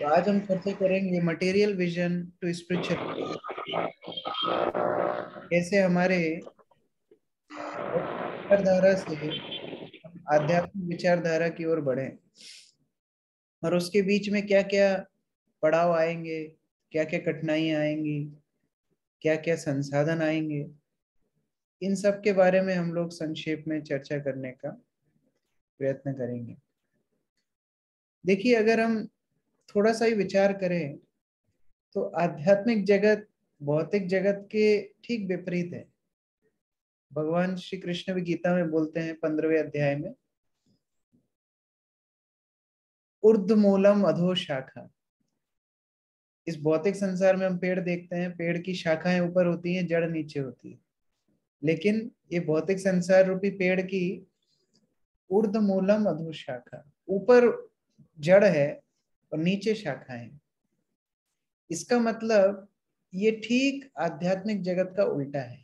तो आज हम चर्चा करेंगे मटेरियल विजन टू स्पिरिचुअल, कैसे हमारे विचारधारा से हम आध्यात्मिक विचारधारा की ओर बढ़े और उसके बीच में क्या क्या पड़ाव आएंगे, क्या क्या कठिनाइयां आएंगी, क्या क्या संसाधन आएंगे, इन सब के बारे में हम लोग संक्षेप में चर्चा करने का प्रयत्न करेंगे। देखिए, अगर हम थोड़ा सा ही विचार करें तो आध्यात्मिक जगत भौतिक जगत के ठीक विपरीत है। भगवान श्री कृष्ण भी गीता में बोलते हैं 15वें अध्याय में, ऊर्ध्वमूलम अधो शाखा। इस भौतिक संसार में हम पेड़ देखते हैं, पेड़ की शाखाएं ऊपर होती हैं, जड़ नीचे होती है। लेकिन ये भौतिक संसार रूपी पेड़ की ऊर्ध्वमूलम अधो शाखा, ऊपर जड़ है और नीचे शाखाएं। इसका मतलब ये ठीक आध्यात्मिक जगत का उल्टा है।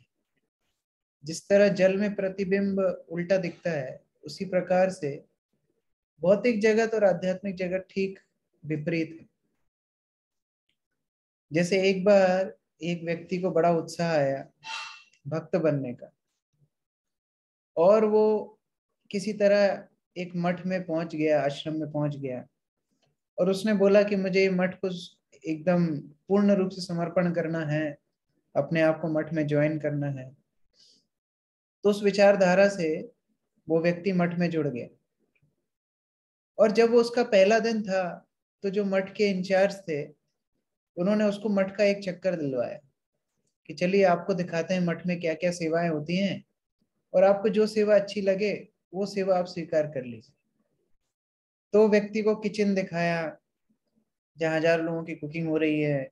जिस तरह जल में प्रतिबिंब उल्टा दिखता है, उसी प्रकार से भौतिक जगत और आध्यात्मिक जगत ठीक विपरीत है। जैसे एक बार एक व्यक्ति को बड़ा उत्साह आया भक्त बनने का, और वो किसी तरह एक मठ में पहुंच गया, आश्रम में पहुंच गया, और उसने बोला कि मुझे ये मठ को एकदम पूर्ण रूप से समर्पण करना है, अपने आप को मठ में ज्वाइन करना है। तो उस विचारधारा से वो व्यक्ति मठ में जुड़ गया। और जब वो उसका पहला दिन था, तो जो मठ के इंचार्ज थे, उन्होंने उसको मठ का एक चक्कर दिलवाया कि चलिए आपको दिखाते हैं मठ में क्या क्या सेवाएं होती हैं, और आपको जो सेवा अच्छी लगे वो सेवा आप स्वीकार कर लीजिए। तो व्यक्ति को किचन दिखाया जहाँ 1000 लोगों की कुकिंग हो रही है,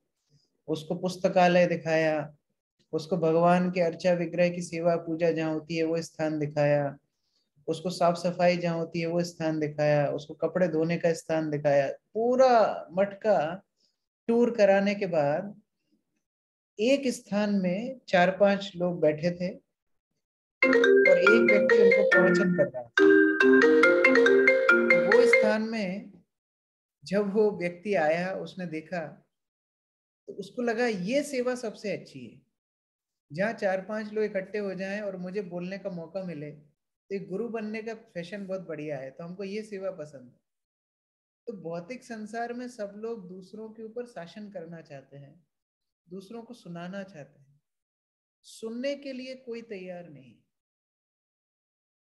उसको पुस्तकालय दिखाया, उसको भगवान के अर्चा विग्रह की सेवा पूजा जहाँ होती है वो स्थान दिखाया, उसको साफ सफाई जहाँ होती है वो स्थान दिखाया, उसको कपड़े धोने का स्थान दिखाया। पूरा मठ का टूर कराने के बाद एक स्थान में 4-5 लोग बैठे थे और एक व्यक्ति उनको प्रवचन कर रहा था। वो स्थान में जब वो व्यक्ति आया, उसने देखा, तो उसको लगा ये सेवा सबसे अच्छी है, जहाँ 4-5 लोग इकट्ठे हो जाएं और मुझे बोलने का मौका मिले। तो एक गुरु बनने का फैशन बहुत बढ़िया है, तो हमको ये सेवा पसंद है। तो भौतिक संसार में सब लोग दूसरों के ऊपर शासन करना चाहते हैं, दूसरों को सुनाना चाहते हैं, सुनने के लिए कोई तैयार नहीं,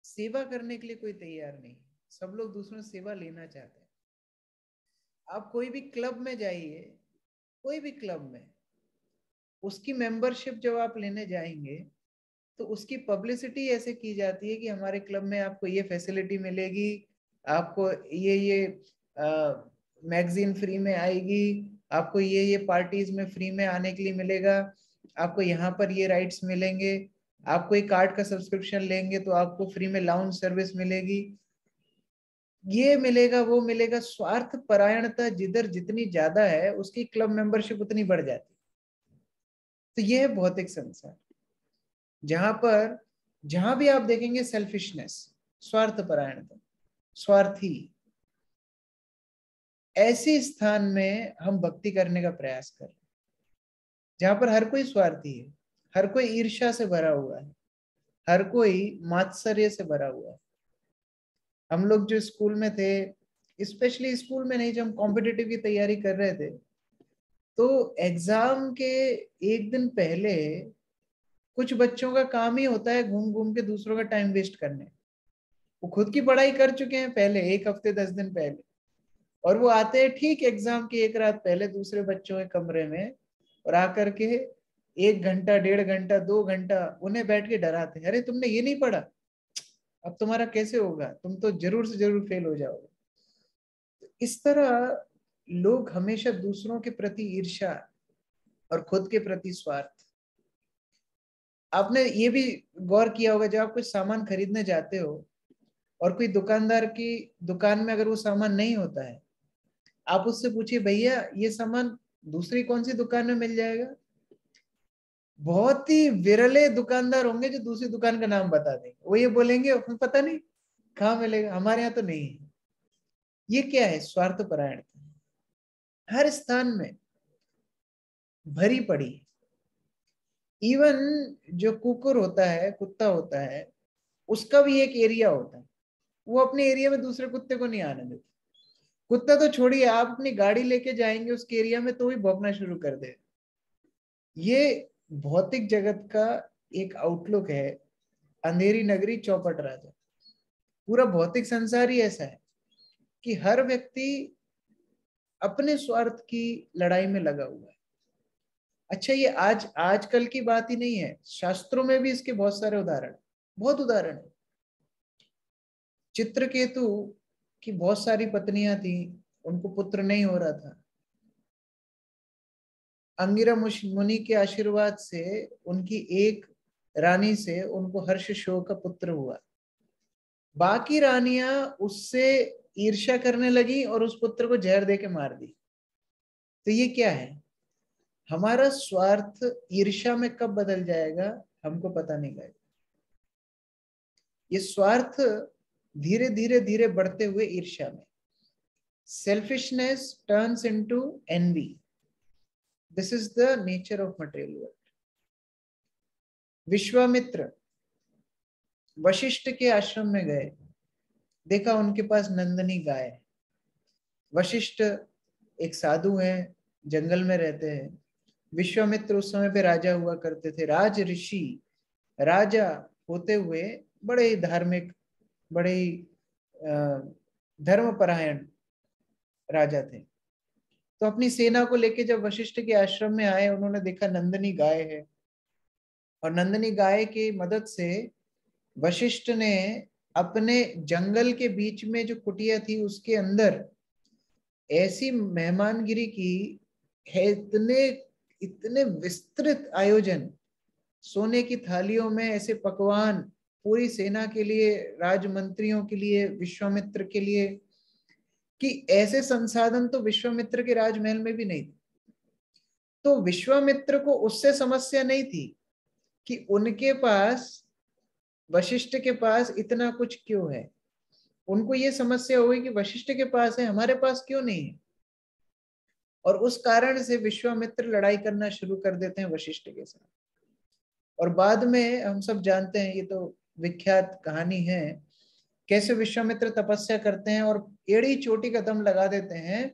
सेवा करने के लिए कोई तैयार नहीं। सब लोग दूसरों से सेवा लेना चाहते हैं। आप कोई भी क्लब में जाइए, कोई भी क्लब में उसकी मेंबरशिप जब आप लेने जाएंगे, तो उसकी पब्लिसिटी ऐसे की जाती है कि हमारे क्लब में आपको ये फैसिलिटी मिलेगी, आपको ये मैगजीन फ्री में आएगी, आपको ये पार्टीज में फ्री में आने के लिए मिलेगा, आपको यहाँ पर ये राइट्स मिलेंगे, आपको एक कार्ड का सब्सक्रिप्शन लेंगे तो आपको फ्री में लाउंज सर्विस मिलेगी, ये मिलेगा वो मिलेगा। स्वार्थ परायणता जिधर जितनी ज्यादा है, उसकी क्लब मेंबरशिप उतनी बढ़ जाती है। तो ये है भौतिक संसार, जहां पर जहां भी आप देखेंगे सेल्फिशनेस, स्वार्थ परायणता, स्वार्थी। ऐसे स्थान में हम भक्ति करने का प्रयास कर रहे हैं, जहां पर हर कोई स्वार्थी है, हर कोई ईर्ष्या से भरा हुआ है, हर कोई मात्सर्य से भरा हुआ है। हम लोग जो स्कूल में थे, स्पेशली स्कूल में नहीं, जब हम कॉम्पिटिटिव की तैयारी कर रहे थे, तो एग्जाम के एक दिन पहले कुछ बच्चों का काम ही होता है घूम घूम के दूसरों का टाइम वेस्ट करने। वो खुद की पढ़ाई कर चुके हैं पहले, एक हफ्ते 10 दिन पहले, और वो आते हैं ठीक एग्जाम की एक रात पहले दूसरे बच्चों के कमरे में, और आकर के 1 घंटा 1.5 घंटा 2 घंटा उन्हें बैठ के डराते हैं, अरे तुमने ये नहीं पढ़ा, अब तुम्हारा कैसे होगा, तुम तो जरूर से जरूर फेल हो जाओगे। इस तरह लोग हमेशा दूसरों के प्रति ईर्ष्या और खुद के प्रति स्वार्थ। आपने ये भी गौर किया होगा, जब आप कुछ सामान खरीदने जाते हो और कोई दुकानदार की दुकान में अगर वो सामान नहीं होता है, आप उससे पूछिए भैया ये सामान दूसरी कौन सी दुकान में मिल जाएगा। बहुत ही विरले दुकानदार होंगे जो दूसरी दुकान का नाम बता देंगे, वो ये बोलेंगे हमें पता नहीं कहाँ मिलेगा, हमारे यहाँ तो नहीं है। ये क्या है? स्वार्थ परायणता। हर स्थान में भरी पड़ी है। इवन जो कुकुर होता है, कुत्ता होता है, उसका भी एक एरिया होता है। वो अपने एरिया में दूसरे कुत्ते को नहीं आने देता। कुत्ता तो छोड़िए, आप अपनी गाड़ी लेके जाएंगे उसके एरिया में तो भी भौंकना शुरू कर दे। ये भौतिक जगत का एक आउटलुक है। अंधेरी नगरी चौपट राजा। पूरा भौतिक संसार ही ऐसा है कि हर व्यक्ति अपने स्वार्थ की लड़ाई में लगा हुआ है। अच्छा, ये आजकल की बात ही नहीं है, शास्त्रों में भी इसके बहुत सारे उदाहरण, बहुत उदाहरण है। चित्रकेतु की बहुत सारी पत्नियां थी, उनको पुत्र नहीं हो रहा था। अंगिरा मुनि के आशीर्वाद से उनकी एक रानी से उनको हर्ष शोक का पुत्र हुआ। बाकी रानियां उससे ईर्ष्या करने लगी और उस पुत्र को जहर दे के मार दी। तो ये क्या है? हमारा स्वार्थ ईर्ष्या में कब बदल जाएगा हमको पता नहीं लगेगा। ये स्वार्थ धीरे धीरे धीरे बढ़ते हुए ईर्ष्या में, selfishness turns into envy. This is the nature of material world. Vishwamitra Vashishtha के आश्रम में गए, देखा उनके पास नंदनी गाय है। वशिष्ठ एक साधु हैं, जंगल में रहते हैं। विश्वामित्र उस समय पे राजा हुआ करते थे, राज ऋषि, राजा होते हुए बड़े ही धार्मिक, बड़े ही धर्मपरायण राजा थे। तो अपनी सेना को लेके जब वशिष्ठ के आश्रम में आए, उन्होंने देखा नंदनी गाय है, और नंदनी गाय की मदद से वशिष्ठ ने अपने जंगल के बीच में जो कुटिया थी उसके अंदर ऐसी मेहमानगिरी की है, इतने इतने विस्तृत आयोजन, सोने की थालियों में ऐसे पकवान पूरी सेना के लिए, राजमंत्रियों के लिए, विश्वामित्र के लिए, कि ऐसे संसाधन तो विश्वामित्र के राजमहल में भी नहीं थे। तो विश्वामित्र को उससे समस्या नहीं थी कि उनके पास, वशिष्ठ के पास इतना कुछ क्यों है। उनको ये समस्या हुई कि वशिष्ठ के पास है, हमारे पास क्यों नहीं है। और उस कारण से विश्वामित्र लड़ाई करना शुरू कर देते हैं वशिष्ठ के साथ। और बाद में हम सब जानते हैं, ये तो विख्यात कहानी है, कैसे विश्वामित्र तपस्या करते हैं और एड़ी चोटी का दम लगा देते हैं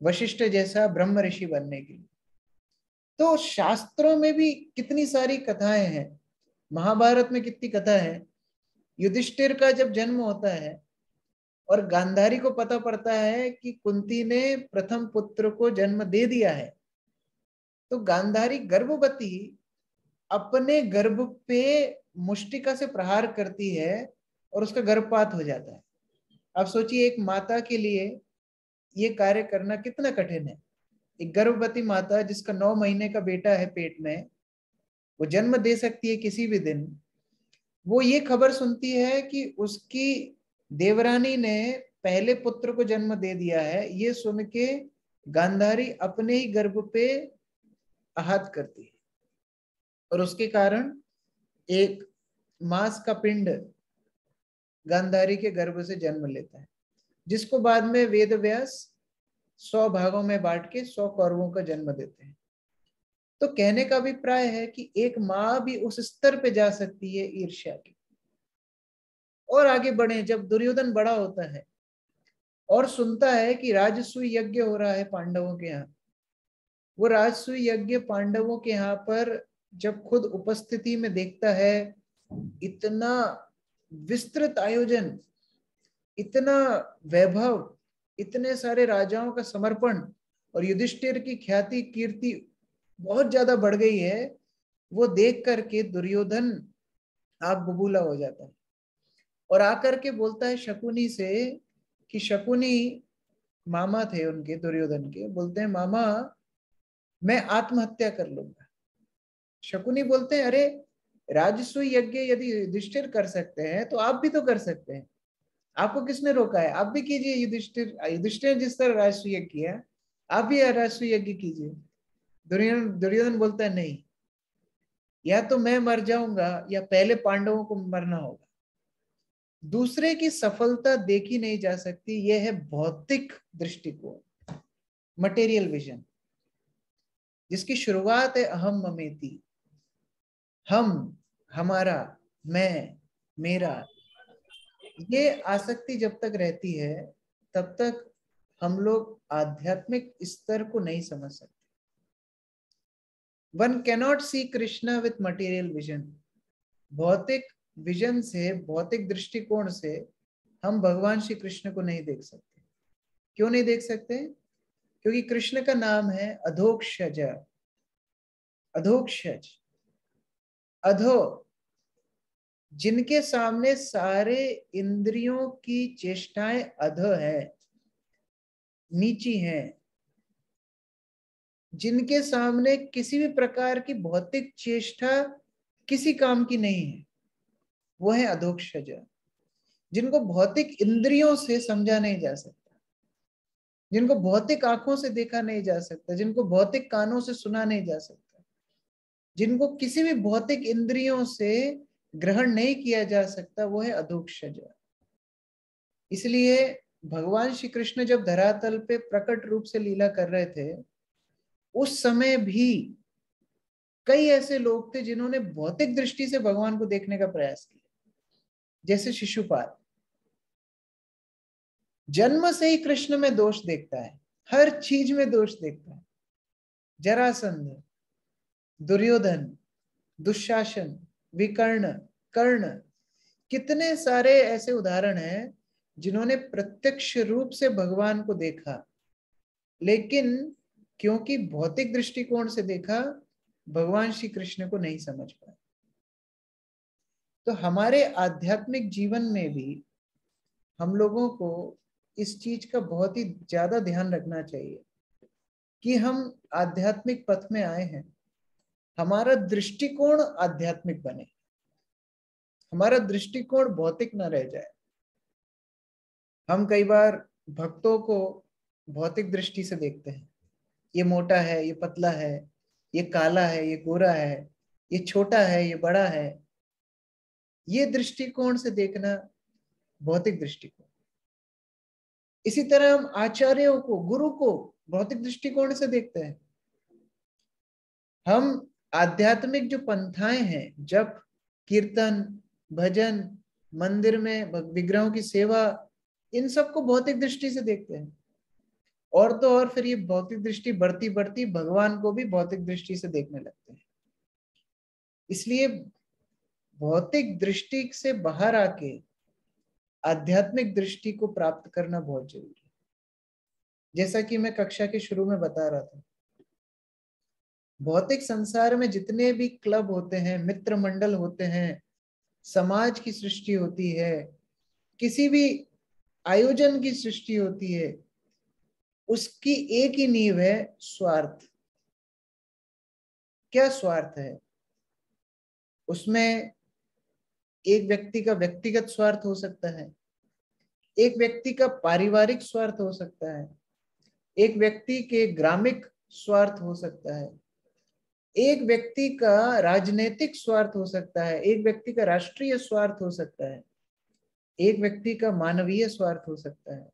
वशिष्ठ जैसा ब्रह्म ऋषि बनने के लिए। तो शास्त्रों में भी कितनी सारी कथाएं हैं, महाभारत में कितनी कथा है। युधिष्ठिर का जब जन्म होता है और गांधारी को पता पड़ता है कि कुंती ने प्रथम पुत्र को जन्म दे दिया है, तो गांधारी गर्भवती अपने गर्भ पे मुष्टिका से प्रहार करती है और उसका गर्भपात हो जाता है। अब सोचिए, एक माता के लिए ये कार्य करना कितना कठिन है। एक गर्भवती माता जिसका 9 महीने का बेटा है पेट में, वो जन्म दे सकती है किसी भी दिन, वो ये खबर सुनती है कि उसकी देवरानी ने पहले पुत्र को जन्म दे दिया है, ये सुन के गांधारी अपने ही गर्भ पे आहत करती है, और उसके कारण एक मांस का पिंड गांधारी के गर्भ से जन्म लेता है, जिसको बाद में वेद व्यास 100 भागों में बांट के 100 कौरवों का जन्म देते हैं। तो कहने का अभिप्राय है कि एक माँ भी उस स्तर पे जा सकती है ईर्ष्या की। और आगे बढ़े, जब दुर्योधन बड़ा होता है और सुनता है कि राजसूय यज्ञ हो रहा है पांडवों के यहाँ, वो राजसूय यज्ञ पांडवों के यहाँ पर जब खुद उपस्थिति में देखता है, इतना विस्तृत आयोजन, इतना वैभव, इतने सारे राजाओं का समर्पण, और युधिष्ठिर की ख्याति कीर्ति बहुत ज्यादा बढ़ गई है, वो देख करके दुर्योधन आग बबूला हो जाता है और आकर के बोलता है शकुनी से कि शकुनी मामा थे उनके, दुर्योधन के, बोलते हैं मामा मैं आत्महत्या कर लूंगा। शकुनी बोलते हैं अरे, राजसूय यज्ञ यदि युधिष्ठिर कर सकते हैं तो आप भी तो कर सकते हैं, आपको किसने रोका है, आप भी कीजिए। युधिष्ठिर युधिष्ठिर जिस तरह राजसूय यज्ञ किया, आप भी राजसूय यज्ञ कीजिए। दुर्योधन बोलता है नहीं, या तो मैं मर जाऊंगा या पहले पांडवों को मरना होगा। दूसरे की सफलता देखी नहीं जा सकती, यह है भौतिक दृष्टिकोण। मटेरियल विजन, जिसकी शुरुआत है अहम ममेति, हम, हमारा, मैं, मेरा। ये आसक्ति जब तक रहती है तब तक हम लोग आध्यात्मिक स्तर को नहीं समझ सकते। One cannot see Krishna with material vision. भौतिक विजन से, भौतिक दृष्टिकोण से हम भगवान श्री कृष्ण को नहीं देख सकते। क्यों नहीं देख सकते? क्योंकि कृष्ण का नाम है अधोक्षज। अधोक्षज, अधो, जिनके सामने सारे इंद्रियों की चेष्टाएं अध है, नीची हैं, जिनके सामने किसी भी प्रकार की भौतिक चेष्टा किसी काम की नहीं है, वो है अधोक्षज। जिनको भौतिक इंद्रियों से समझा नहीं जा सकता, जिनको भौतिक आंखों से देखा नहीं जा सकता, जिनको भौतिक कानों से सुना नहीं जा सकता, जिनको किसी भी भौतिक इंद्रियों से ग्रहण नहीं किया जा सकता, वो है अधोक्षज। इसलिए भगवान श्री कृष्ण जब धरातल पे प्रकट रूप से लीला कर रहे थे, उस समय भी कई ऐसे लोग थे जिन्होंने भौतिक दृष्टि से भगवान को देखने का प्रयास किया। जैसे शिशुपाल, जन्म से ही कृष्ण में दोष देखता है, हर चीज में दोष देखता है। जरासंध, दुर्योधन, दुशासन, विकर्ण, कर्ण, कितने सारे ऐसे उदाहरण हैं जिन्होंने प्रत्यक्ष रूप से भगवान को देखा, लेकिन क्योंकि भौतिक दृष्टिकोण से देखा, भगवान श्री कृष्ण को नहीं समझ पाए। तो हमारे आध्यात्मिक जीवन में भी हम लोगों को इस चीज का बहुत ही ज्यादा ध्यान रखना चाहिए कि हम आध्यात्मिक पथ में आए हैं, हमारा दृष्टिकोण आध्यात्मिक बने, हमारा दृष्टिकोण भौतिक न रह जाए। हम कई बार भक्तों को भौतिक दृष्टि से देखते हैं, ये मोटा है, ये पतला है, ये काला है, ये गोरा है, ये छोटा है, ये बड़ा है। ये दृष्टिकोण से देखना भौतिक दृष्टिकोण। इसी तरह हम आचार्यों को, गुरु को भौतिक दृष्टिकोण से देखते हैं। हम आध्यात्मिक जो पंथाएं हैं, जप, कीर्तन, भजन, मंदिर में विग्रहों की सेवा, इन सबको भौतिक दृष्टि से देखते हैं। और तो और फिर ये भौतिक दृष्टि बढ़ती बढ़ती भगवान को भी भौतिक दृष्टि से देखने लगते हैं। इसलिए भौतिक दृष्टि से बाहर आके आध्यात्मिक दृष्टि को प्राप्त करना बहुत जरूरी है। जैसा कि मैं कक्षा के शुरू में बता रहा था, भौतिक संसार में जितने भी क्लब होते हैं, मित्र मंडल होते हैं, समाज की सृष्टि होती है, किसी भी आयोजन की सृष्टि होती है, उसकी एक ही नींव है स्वार्थ। क्या स्वार्थ है उसमें? एक व्यक्ति का व्यक्तिगत स्वार्थ हो सकता है, एक व्यक्ति का पारिवारिक स्वार्थ हो सकता है, एक व्यक्ति के ग्रामिक स्वार्थ हो सकता है, एक व्यक्ति का राजनीतिक स्वार्थ हो सकता है, एक व्यक्ति का राष्ट्रीय स्वार्थ हो सकता है, एक व्यक्ति का मानवीय स्वार्थ हो सकता है।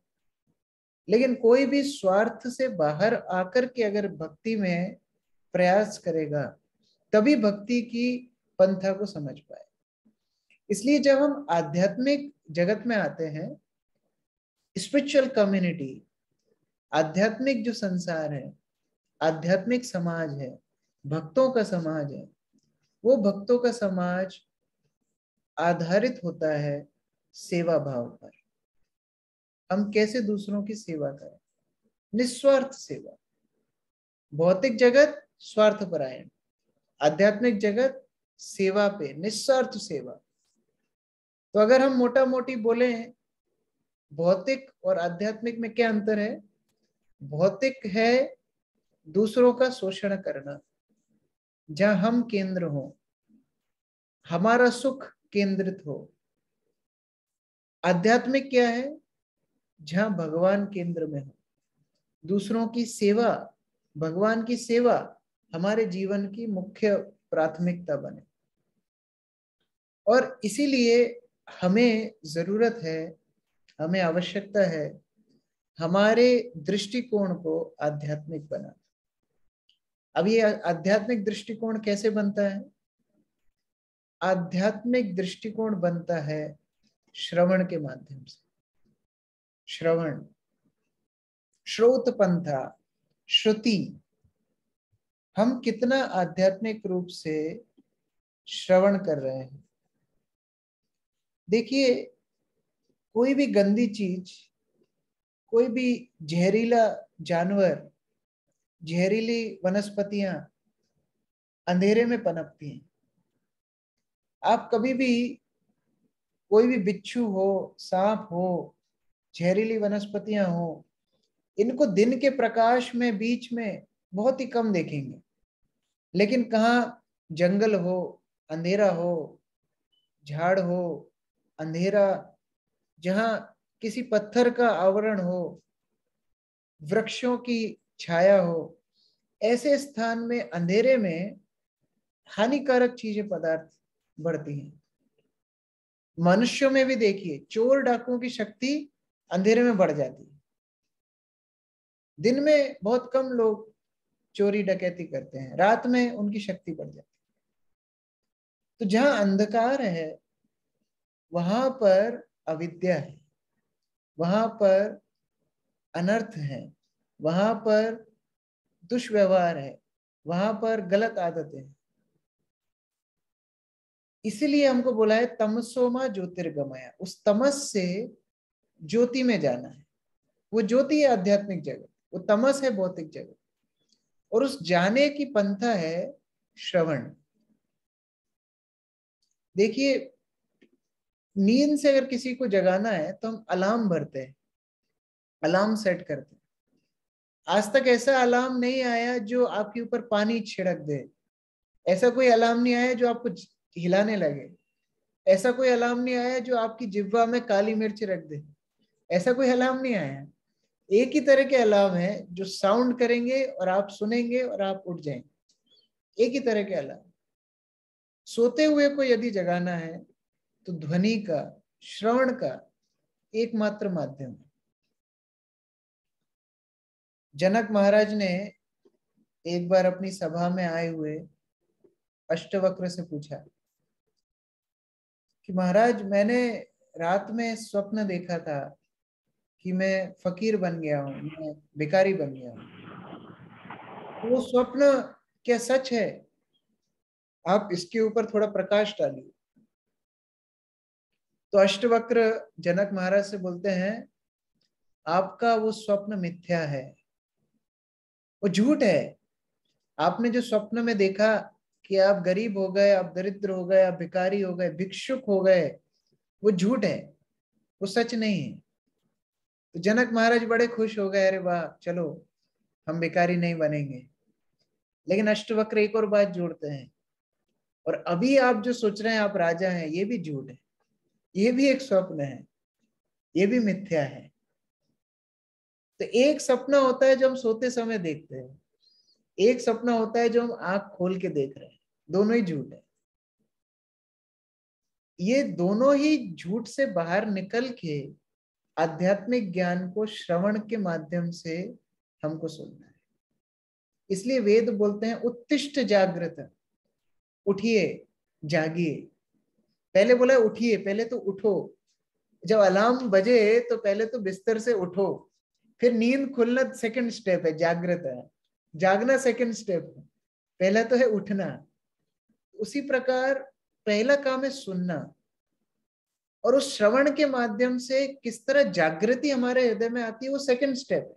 लेकिन कोई भी स्वार्थ से बाहर आकर के अगर भक्ति में प्रयास करेगा, तभी भक्ति की पंथा को समझ पाए। इसलिए जब हम आध्यात्मिक जगत में आते हैं, स्पिरिचुअल कम्युनिटी, आध्यात्मिक जो संसार है, आध्यात्मिक समाज है, भक्तों का समाज है, वो भक्तों का समाज आधारित होता है सेवा भाव पर। हम कैसे दूसरों की सेवा करें, निस्वार्थ सेवा। भौतिक जगत स्वार्थपरायण, आध्यात्मिक जगत सेवा पे, निस्वार्थ सेवा। तो अगर हम मोटा मोटी बोले भौतिक और आध्यात्मिक में क्या अंतर है? भौतिक है दूसरों का शोषण करना, जहां हम केंद्र हो, हमारा सुख केंद्रित हो। आध्यात्मिक क्या है? जहां भगवान केंद्र में हो, दूसरों की सेवा, भगवान की सेवा हमारे जीवन की मुख्य प्राथमिकता बने। और इसीलिए हमें जरूरत है, हमें आवश्यकता है, हमारे दृष्टिकोण को आध्यात्मिक बनाता। अब ये आध्यात्मिक दृष्टिकोण कैसे बनता है? आध्यात्मिक दृष्टिकोण बनता है श्रवण के माध्यम से। श्रवण, श्रोत पंथा, श्रुति। हम कितना आध्यात्मिक रूप से श्रवण कर रहे हैं। देखिए, कोई भी गंदी चीज, कोई भी जहरीला जानवर, जहरीली वनस्पतियां अंधेरे में पनपती हैं। आप कभी भी कोई भी बिच्छू हो, सांप हो, जहरीली वनस्पतियां हो, इनको दिन के प्रकाश में बीच में बहुत ही कम देखेंगे। लेकिन कहाँ जंगल हो, अंधेरा हो, झाड़ हो, अंधेरा, जहां किसी पत्थर का आवरण हो, वृक्षों की छाया हो, ऐसे स्थान में अंधेरे में हानिकारक चीजें, पदार्थ बढ़ती हैं। मनुष्यों में भी देखिए, चोर डाकुओं की शक्ति अंधेरे में बढ़ जाती है। दिन में बहुत कम लोग चोरी डकैती करते हैं, रात में उनकी शक्ति बढ़ जाती है। तो जहां अंधकार है वहां पर अविद्या है, वहां पर अनर्थ है, वहां पर दुष्व्यवहार है, वहां पर गलत आदतें हैं। इसीलिए हमको बोला है तमसोमा ज्योतिर्गमया, उस तमस से ज्योति में जाना है। वो ज्योति है आध्यात्मिक जगत, वो तमस है भौतिक जगत, और उस जाने की पंथा है श्रवण। देखिए, नींद से अगर किसी को जगाना है तो हम अलार्म भरते हैं, अलार्म सेट करते हैं। आज तक ऐसा अलार्म नहीं आया जो आपके ऊपर पानी छिड़क दे, ऐसा कोई अलार्म नहीं आया जो आपको हिलाने लगे, ऐसा कोई अलार्म नहीं आया जो आपकी जिह्वा में काली मिर्च रख दे, ऐसा कोई अलार्म नहीं आया। एक ही तरह के अलार्म है जो साउंड करेंगे और आप सुनेंगे और आप उठ जाएंगे। एक ही तरह के अलार्म। सोते हुए को यदि जगाना है तो ध्वनि का, श्रवण का एकमात्र माध्यम है। जनक महाराज ने एक बार अपनी सभा में आए हुए अष्टवक्र से पूछा कि महाराज, मैंने रात में स्वप्न देखा था कि मैं फकीर बन गया हूं, मैं भिखारी बन गया हूं। तो वो स्वप्न क्या सच है? आप इसके ऊपर थोड़ा प्रकाश डालिए। तो अष्टवक्र जनक महाराज से बोलते हैं, आपका वो स्वप्न मिथ्या है, वो झूठ है। आपने जो स्वप्न में देखा कि आप गरीब हो गए, आप दरिद्र हो गए, आप भिखारी हो गए, भिक्षुक हो गए, वो झूठ है, वो सच नहीं है। तो जनक महाराज बड़े खुश हो गए, अरे वाह, चलो हम भिखारी नहीं बनेंगे। लेकिन अष्टवक्र एक और बात जोड़ते हैं, और अभी आप जो सोच रहे हैं आप राजा हैं, ये भी झूठ है, ये भी एक स्वप्न है, ये भी मिथ्या है। तो एक सपना होता है जो हम सोते समय देखते हैं, एक सपना होता है जो हम आंख खोल के देख रहे हैं, दोनों ही झूठ है। ये दोनों ही झूठ से बाहर निकल के आध्यात्मिक ज्ञान को श्रवण के माध्यम से हमको सुनना है। इसलिए वेद बोलते हैं उत्तिष्ठ जागृत, उठिए, जागिए। पहले बोला उठिए, पहले तो उठो। जब अलार्म बजे तो पहले तो बिस्तर से उठो, फिर नींद खुलना सेकंड स्टेप है, जागृत है, जागना सेकंड स्टेप है, पहला तो है उठना। उसी प्रकार पहला काम है सुनना, और उस श्रवण के माध्यम से किस तरह जागृति हमारे हृदय में आती है, वो सेकंड स्टेप है।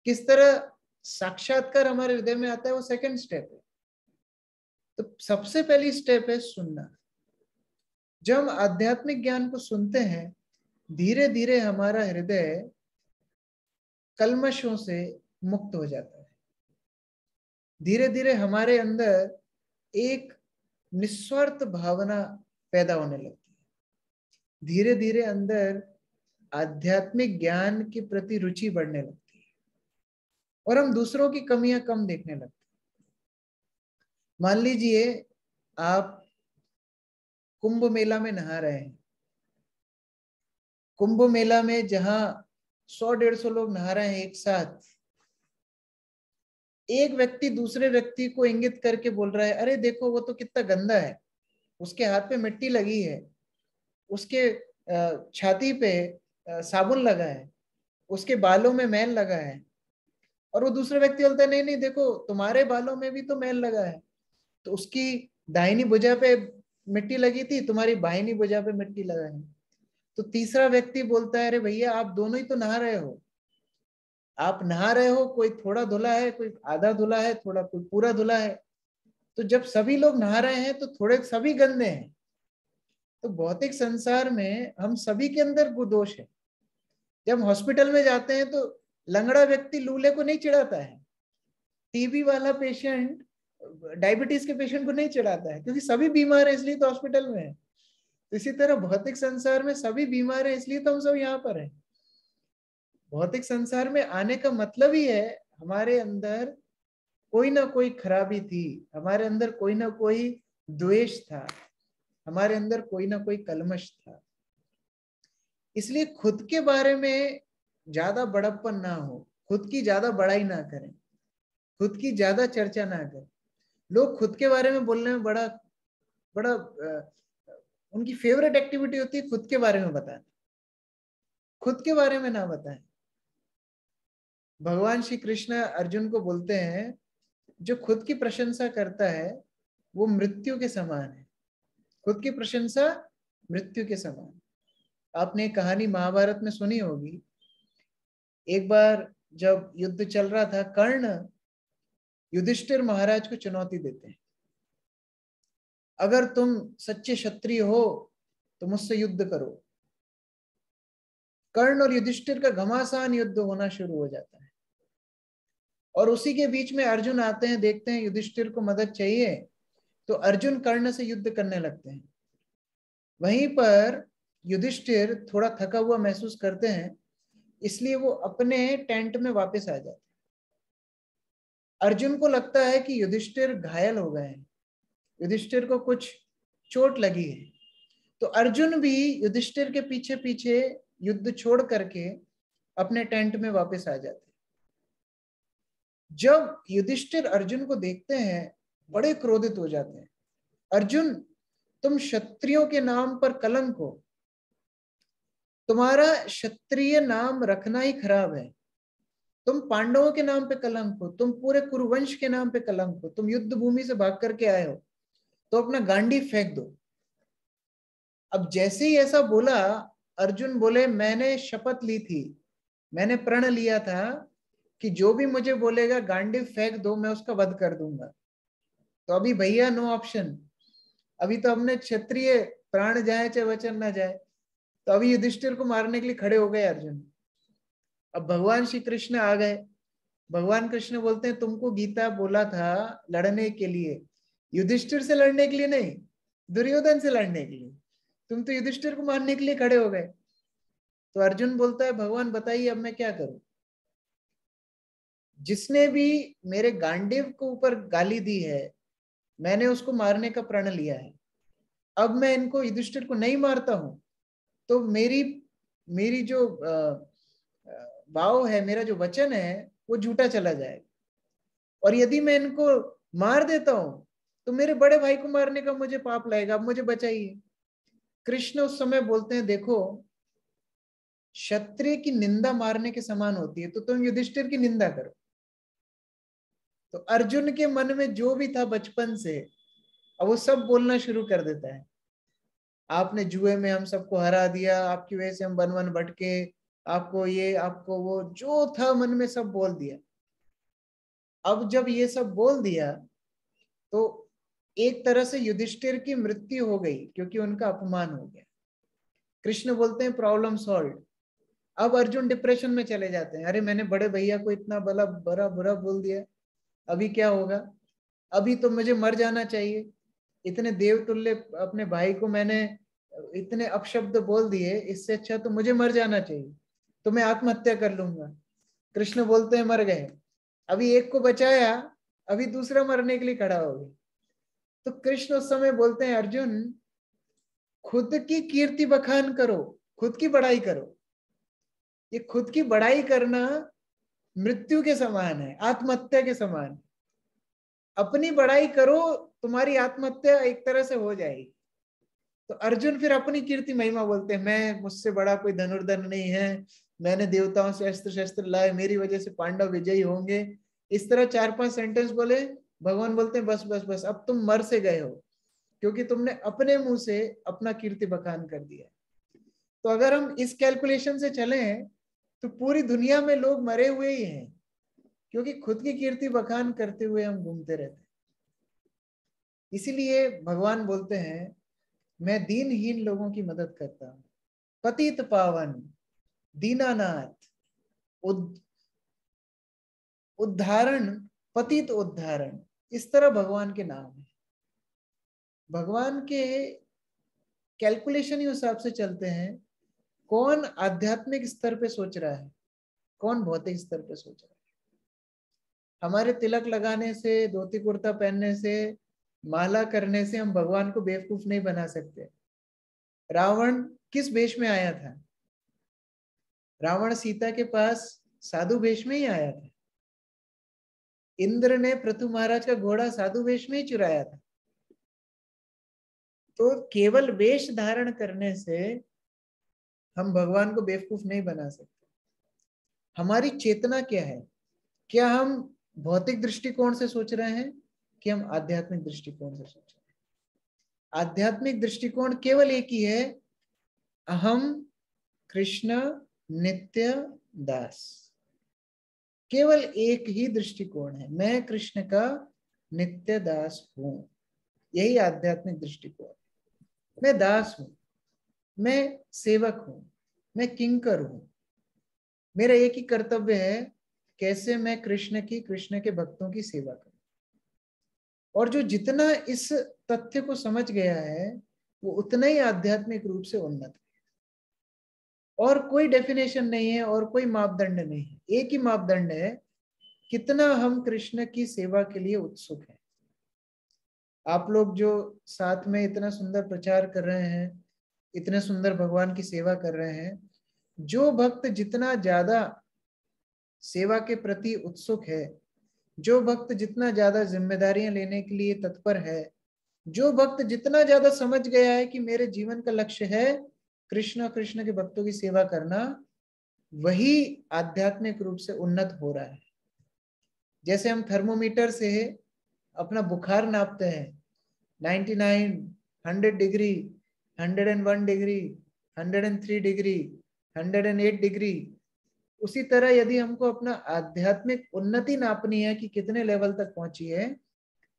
किस तरह साक्षात्कार हमारे हृदय में आता है, वो सेकंड स्टेप है। तो सबसे पहली स्टेप है सुनना। जब हम आध्यात्मिक ज्ञान को सुनते हैं, धीरे धीरे हमारा हृदय कल्मशों से मुक्त हो जाता है। धीरे धीरे हमारे अंदर एक निस्वार्थ भावना पैदा होने लगती है। धीरे धीरे अंदर आध्यात्मिक ज्ञान के प्रति रुचि बढ़ने लगती है, और हम दूसरों की कमियां कम देखने लगते हैं। मान लीजिए आप कुंभ मेला में नहा रहे हैं। कुंभ मेला में जहां 100-150 लोग नहा रहे हैं एक साथ, एक व्यक्ति दूसरे व्यक्ति को इंगित करके बोल रहा है, अरे देखो वो तो कितना गंदा है, उसके हाथ पे मिट्टी लगी है, उसके छाती पे साबुन लगा है, उसके बालों में मैल लगा है, और वो दूसरा व्यक्ति बोलता है नहीं नहीं देखो तुम्हारे बालों में भी तो मैल लगा है, तो उसकी दाहिनी भुजा पे मिट्टी लगी थी, तुम्हारी बाहिनी भुजा पे मिट्टी लगा है। तो तीसरा व्यक्ति बोलता है, अरे भैया आप दोनों ही तो नहा रहे हो, आप नहा रहे हो, कोई थोड़ा धुला है, कोई आधा धुला है, थोड़ा कोई पूरा धुला है, तो जब सभी लोग नहा रहे हैं तो थोड़े सभी गंदे हैं। तो भौतिक संसार में हम सभी के अंदर वो दोष है। जब हॉस्पिटल में जाते हैं तो लंगड़ा व्यक्ति लूले को नहीं चिढ़ाता है, टीबी वाला पेशेंट डायबिटीज के पेशेंट को नहीं चिढ़ाता है, क्योंकि सभी बीमार है इसलिए तो हॉस्पिटल में है। तो इसी तरह भौतिक संसार में सभी बीमार है इसलिए तो हम सब यहाँ पर हैं। भौतिक संसार में आने का मतलब ही है हमारे अंदर कोई ना कोई खराबी थी, हमारे अंदर कोई ना कोई द्वेष था, हमारे अंदर कोई ना कोई कलमश था। इसलिए खुद के बारे में ज्यादा बड़प्पन ना हो, खुद की ज्यादा बड़ाई ना करें, खुद की ज्यादा चर्चा ना करें। लोग खुद के बारे में बोलने में बड़ा बड़ा उनकी फेवरेट एक्टिविटी होती है खुद के बारे में बताना, खुद के बारे में ना बताएं। भगवान श्री कृष्ण अर्जुन को बोलते हैं, जो खुद की प्रशंसा करता है वो मृत्यु के समान है, खुद की प्रशंसा मृत्यु के समान। आपने एक कहानी महाभारत में सुनी होगी, एक बार जब युद्ध चल रहा था, कर्ण युधिष्ठिर महाराज को चुनौती देते हैं, अगर तुम सच्चे क्षत्रिय हो तो मुझसे युद्ध करो। कर्ण और युधिष्ठिर का घमासान युद्ध होना शुरू हो जाता है, और उसी के बीच में अर्जुन आते हैं, देखते हैं युधिष्ठिर को मदद चाहिए, तो अर्जुन कर्ण से युद्ध करने लगते हैं। वहीं पर युधिष्ठिर थोड़ा थका हुआ महसूस करते हैं, इसलिए वो अपने टेंट में वापस आ जाते हैं। अर्जुन को लगता है कि युधिष्ठिर घायल हो गए हैं, युधिष्ठिर को कुछ चोट लगी है, तो अर्जुन भी युधिष्ठिर के पीछे पीछे युद्ध छोड़ करके अपने टेंट में वापस आ जाते हैं। जब युधिष्ठिर अर्जुन को देखते हैं बड़े क्रोधित हो जाते हैं, अर्जुन तुम क्षत्रियों के नाम पर कलंक हो, तुम्हारा क्षत्रिय नाम रखना ही खराब है, तुम पांडवों के नाम पे कलंक हो, तुम पूरे कुरुवंश के नाम पे कलंक हो, तुम युद्ध भूमि से भाग करके आए हो, तो अपना गांडी फेंक दो। अब जैसे ही ऐसा बोला, अर्जुन बोले मैंने शपथ ली थी, मैंने प्रण लिया था कि जो भी मुझे बोलेगा गांडी फेंक दो, मैं उसका वध कर दूंगा। तो अभी भैया नो ऑप्शन, अभी तो हमने क्षत्रिय प्राण जाए चाहे वचन ना जाए, तो अभी युधिष्ठिर को मारने के लिए खड़े हो गए अर्जुन। अब भगवान श्री कृष्ण आ गए, भगवान कृष्ण बोलते हैं तुमको गीता बोला था लड़ने के लिए, युधिष्ठिर से लड़ने के लिए नहीं, दुर्योधन से लड़ने के लिए, तुम तो युधिष्ठिर को मारने के लिए खड़े हो गए। तो अर्जुन बोलता है भगवान बताइए अब मैं क्या करूं, जिसने भी मेरे गांडीव को ऊपर गाली दी है मैंने उसको मारने का प्रण लिया है, अब मैं इनको युधिष्ठिर को नहीं मारता हूं तो मेरी मेरी जो भाव है, मेरा जो वचन है वो झूठा चला जाएगा, और यदि मैं इनको मार देता हूं तो मेरे बड़े भाई को मारने का मुझे पाप लगेगा, अब मुझे बचाइए। कृष्ण उस समय बोलते हैं देखो क्षत्रिय की निंदा मारने के समान होती है, तो तुम युधिष्ठिर की निंदा करो। तो अर्जुन के मन में जो भी था बचपन से, अब वो सब बोलना शुरू कर देता है, आपने जुए में हम सबको हरा दिया, आपकी वजह से हम वन वन भटके, आपको ये आपको वो, जो था मन में सब बोल दिया। अब जब ये सब बोल दिया तो एक तरह से युधिष्ठिर की मृत्यु हो गई, क्योंकि उनका अपमान हो गया। कृष्ण बोलते हैं प्रॉब्लम सॉल्व। अब अर्जुन डिप्रेशन में चले जाते हैं, अरे मैंने बड़े भैया को इतना बड़ा बड़ा बुरा बोल दिया, अभी क्या होगा, अभी तो मुझे मर जाना चाहिए, इतने देवतुल्य अपने भाई को मैंने इतने अपशब्द बोल दिए, इससे अच्छा तो मुझे मर जाना चाहिए, तो मैं आत्महत्या कर लूंगा। कृष्ण बोलते हैं मर गए, अभी एक को बचाया, अभी दूसरा मरने के लिए खड़ा हो गया। तो कृष्ण उस समय बोलते हैं अर्जुन खुद की कीर्ति बखान करो, खुद की बड़ाई करो, ये खुद की बड़ाई करना मृत्यु के समान है, आत्महत्या के समान। अपनी बड़ाई करो, तुम्हारी आत्महत्या एक तरह से हो जाएगी। तो अर्जुन फिर अपनी कीर्ति महिमा बोलते हैं, मैं, मुझसे बड़ा कोई धनुर्धर नहीं है, मैंने देवताओं से अस्त्र शस्त्र लाए, मेरी वजह से पांडव विजयी होंगे। इस तरह 4-5 सेंटेंस बोले, भगवान बोलते हैं बस बस बस, अब तुम मर से गए हो, क्योंकि तुमने अपने मुंह से अपना कीर्ति बखान कर दिया। तो अगर हम इस कैलकुलेशन से चलें तो पूरी दुनिया में लोग मरे हुए ही हैं, क्योंकि खुद की कीर्ति बखान करते हुए हम घूमते रहते हैं। इसीलिए भगवान बोलते हैं, मैं दीनहीन लोगों की मदद करता हूं, पतित पावन, दीनानाथ, उद्धारण, पतित उद्धारण, इस तरह भगवान के नाम है। भगवान के कैलकुलेशन ही उस हिसाब से चलते हैं, कौन आध्यात्मिक स्तर पे सोच रहा है, कौन भौतिक स्तर पे सोच रहा है। हमारे तिलक लगाने से, धोती कुर्ता पहनने से, माला करने से हम भगवान को बेवकूफ नहीं बना सकते। रावण किस वेश में आया था? रावण सीता के पास साधु वेश में ही आया था। इंद्र ने पृथु महाराज का घोड़ा साधु वेश में ही चुराया था। तो केवल वेश धारण करने से हम भगवान को बेवकूफ नहीं बना सकते। हमारी चेतना क्या है? क्या हम भौतिक दृष्टिकोण से सोच रहे हैं कि हम आध्यात्मिक दृष्टिकोण से सोच रहे हैं? आध्यात्मिक दृष्टिकोण केवल एक ही है, अहम कृष्ण नित्य दास। केवल एक ही दृष्टिकोण है, मैं कृष्ण का नित्य दास हूं। यही आध्यात्मिक दृष्टिकोण। मैं दास हूं, मैं सेवक हूं, मैं किंकर हूं। मेरा एक ही कर्तव्य है, कैसे मैं कृष्ण के भक्तों की सेवा करूं। और जो जितना इस तथ्य को समझ गया है, वो उतना ही आध्यात्मिक रूप से उन्नत है। और कोई डेफिनेशन नहीं है और कोई मापदंड नहीं है, एक ही मापदंड है, कितना हम कृष्ण की सेवा के लिए उत्सुक हैं। आप लोग जो साथ में इतना सुंदर प्रचार कर रहे हैं, इतने सुंदर भगवान की सेवा कर रहे हैं, जो भक्त जितना ज्यादा सेवा के प्रति उत्सुक है, जो भक्त जितना ज्यादा जिम्मेदारियां लेने के लिए तत्पर है, जो भक्त जितना ज्यादा समझ गया है कि मेरे जीवन का लक्ष्य है कृष्ण और कृष्ण के भक्तों की सेवा करना, वही आध्यात्मिक रूप से उन्नत हो रहा है। जैसे हम थर्मोमीटर से अपना बुखार नापते हैं, 99, 100 डिग्री, 101 डिग्री, 103 डिग्री, 108 डिग्री, उसी तरह यदि हमको अपना आध्यात्मिक उन्नति नापनी है कि कितने लेवल तक पहुंची है,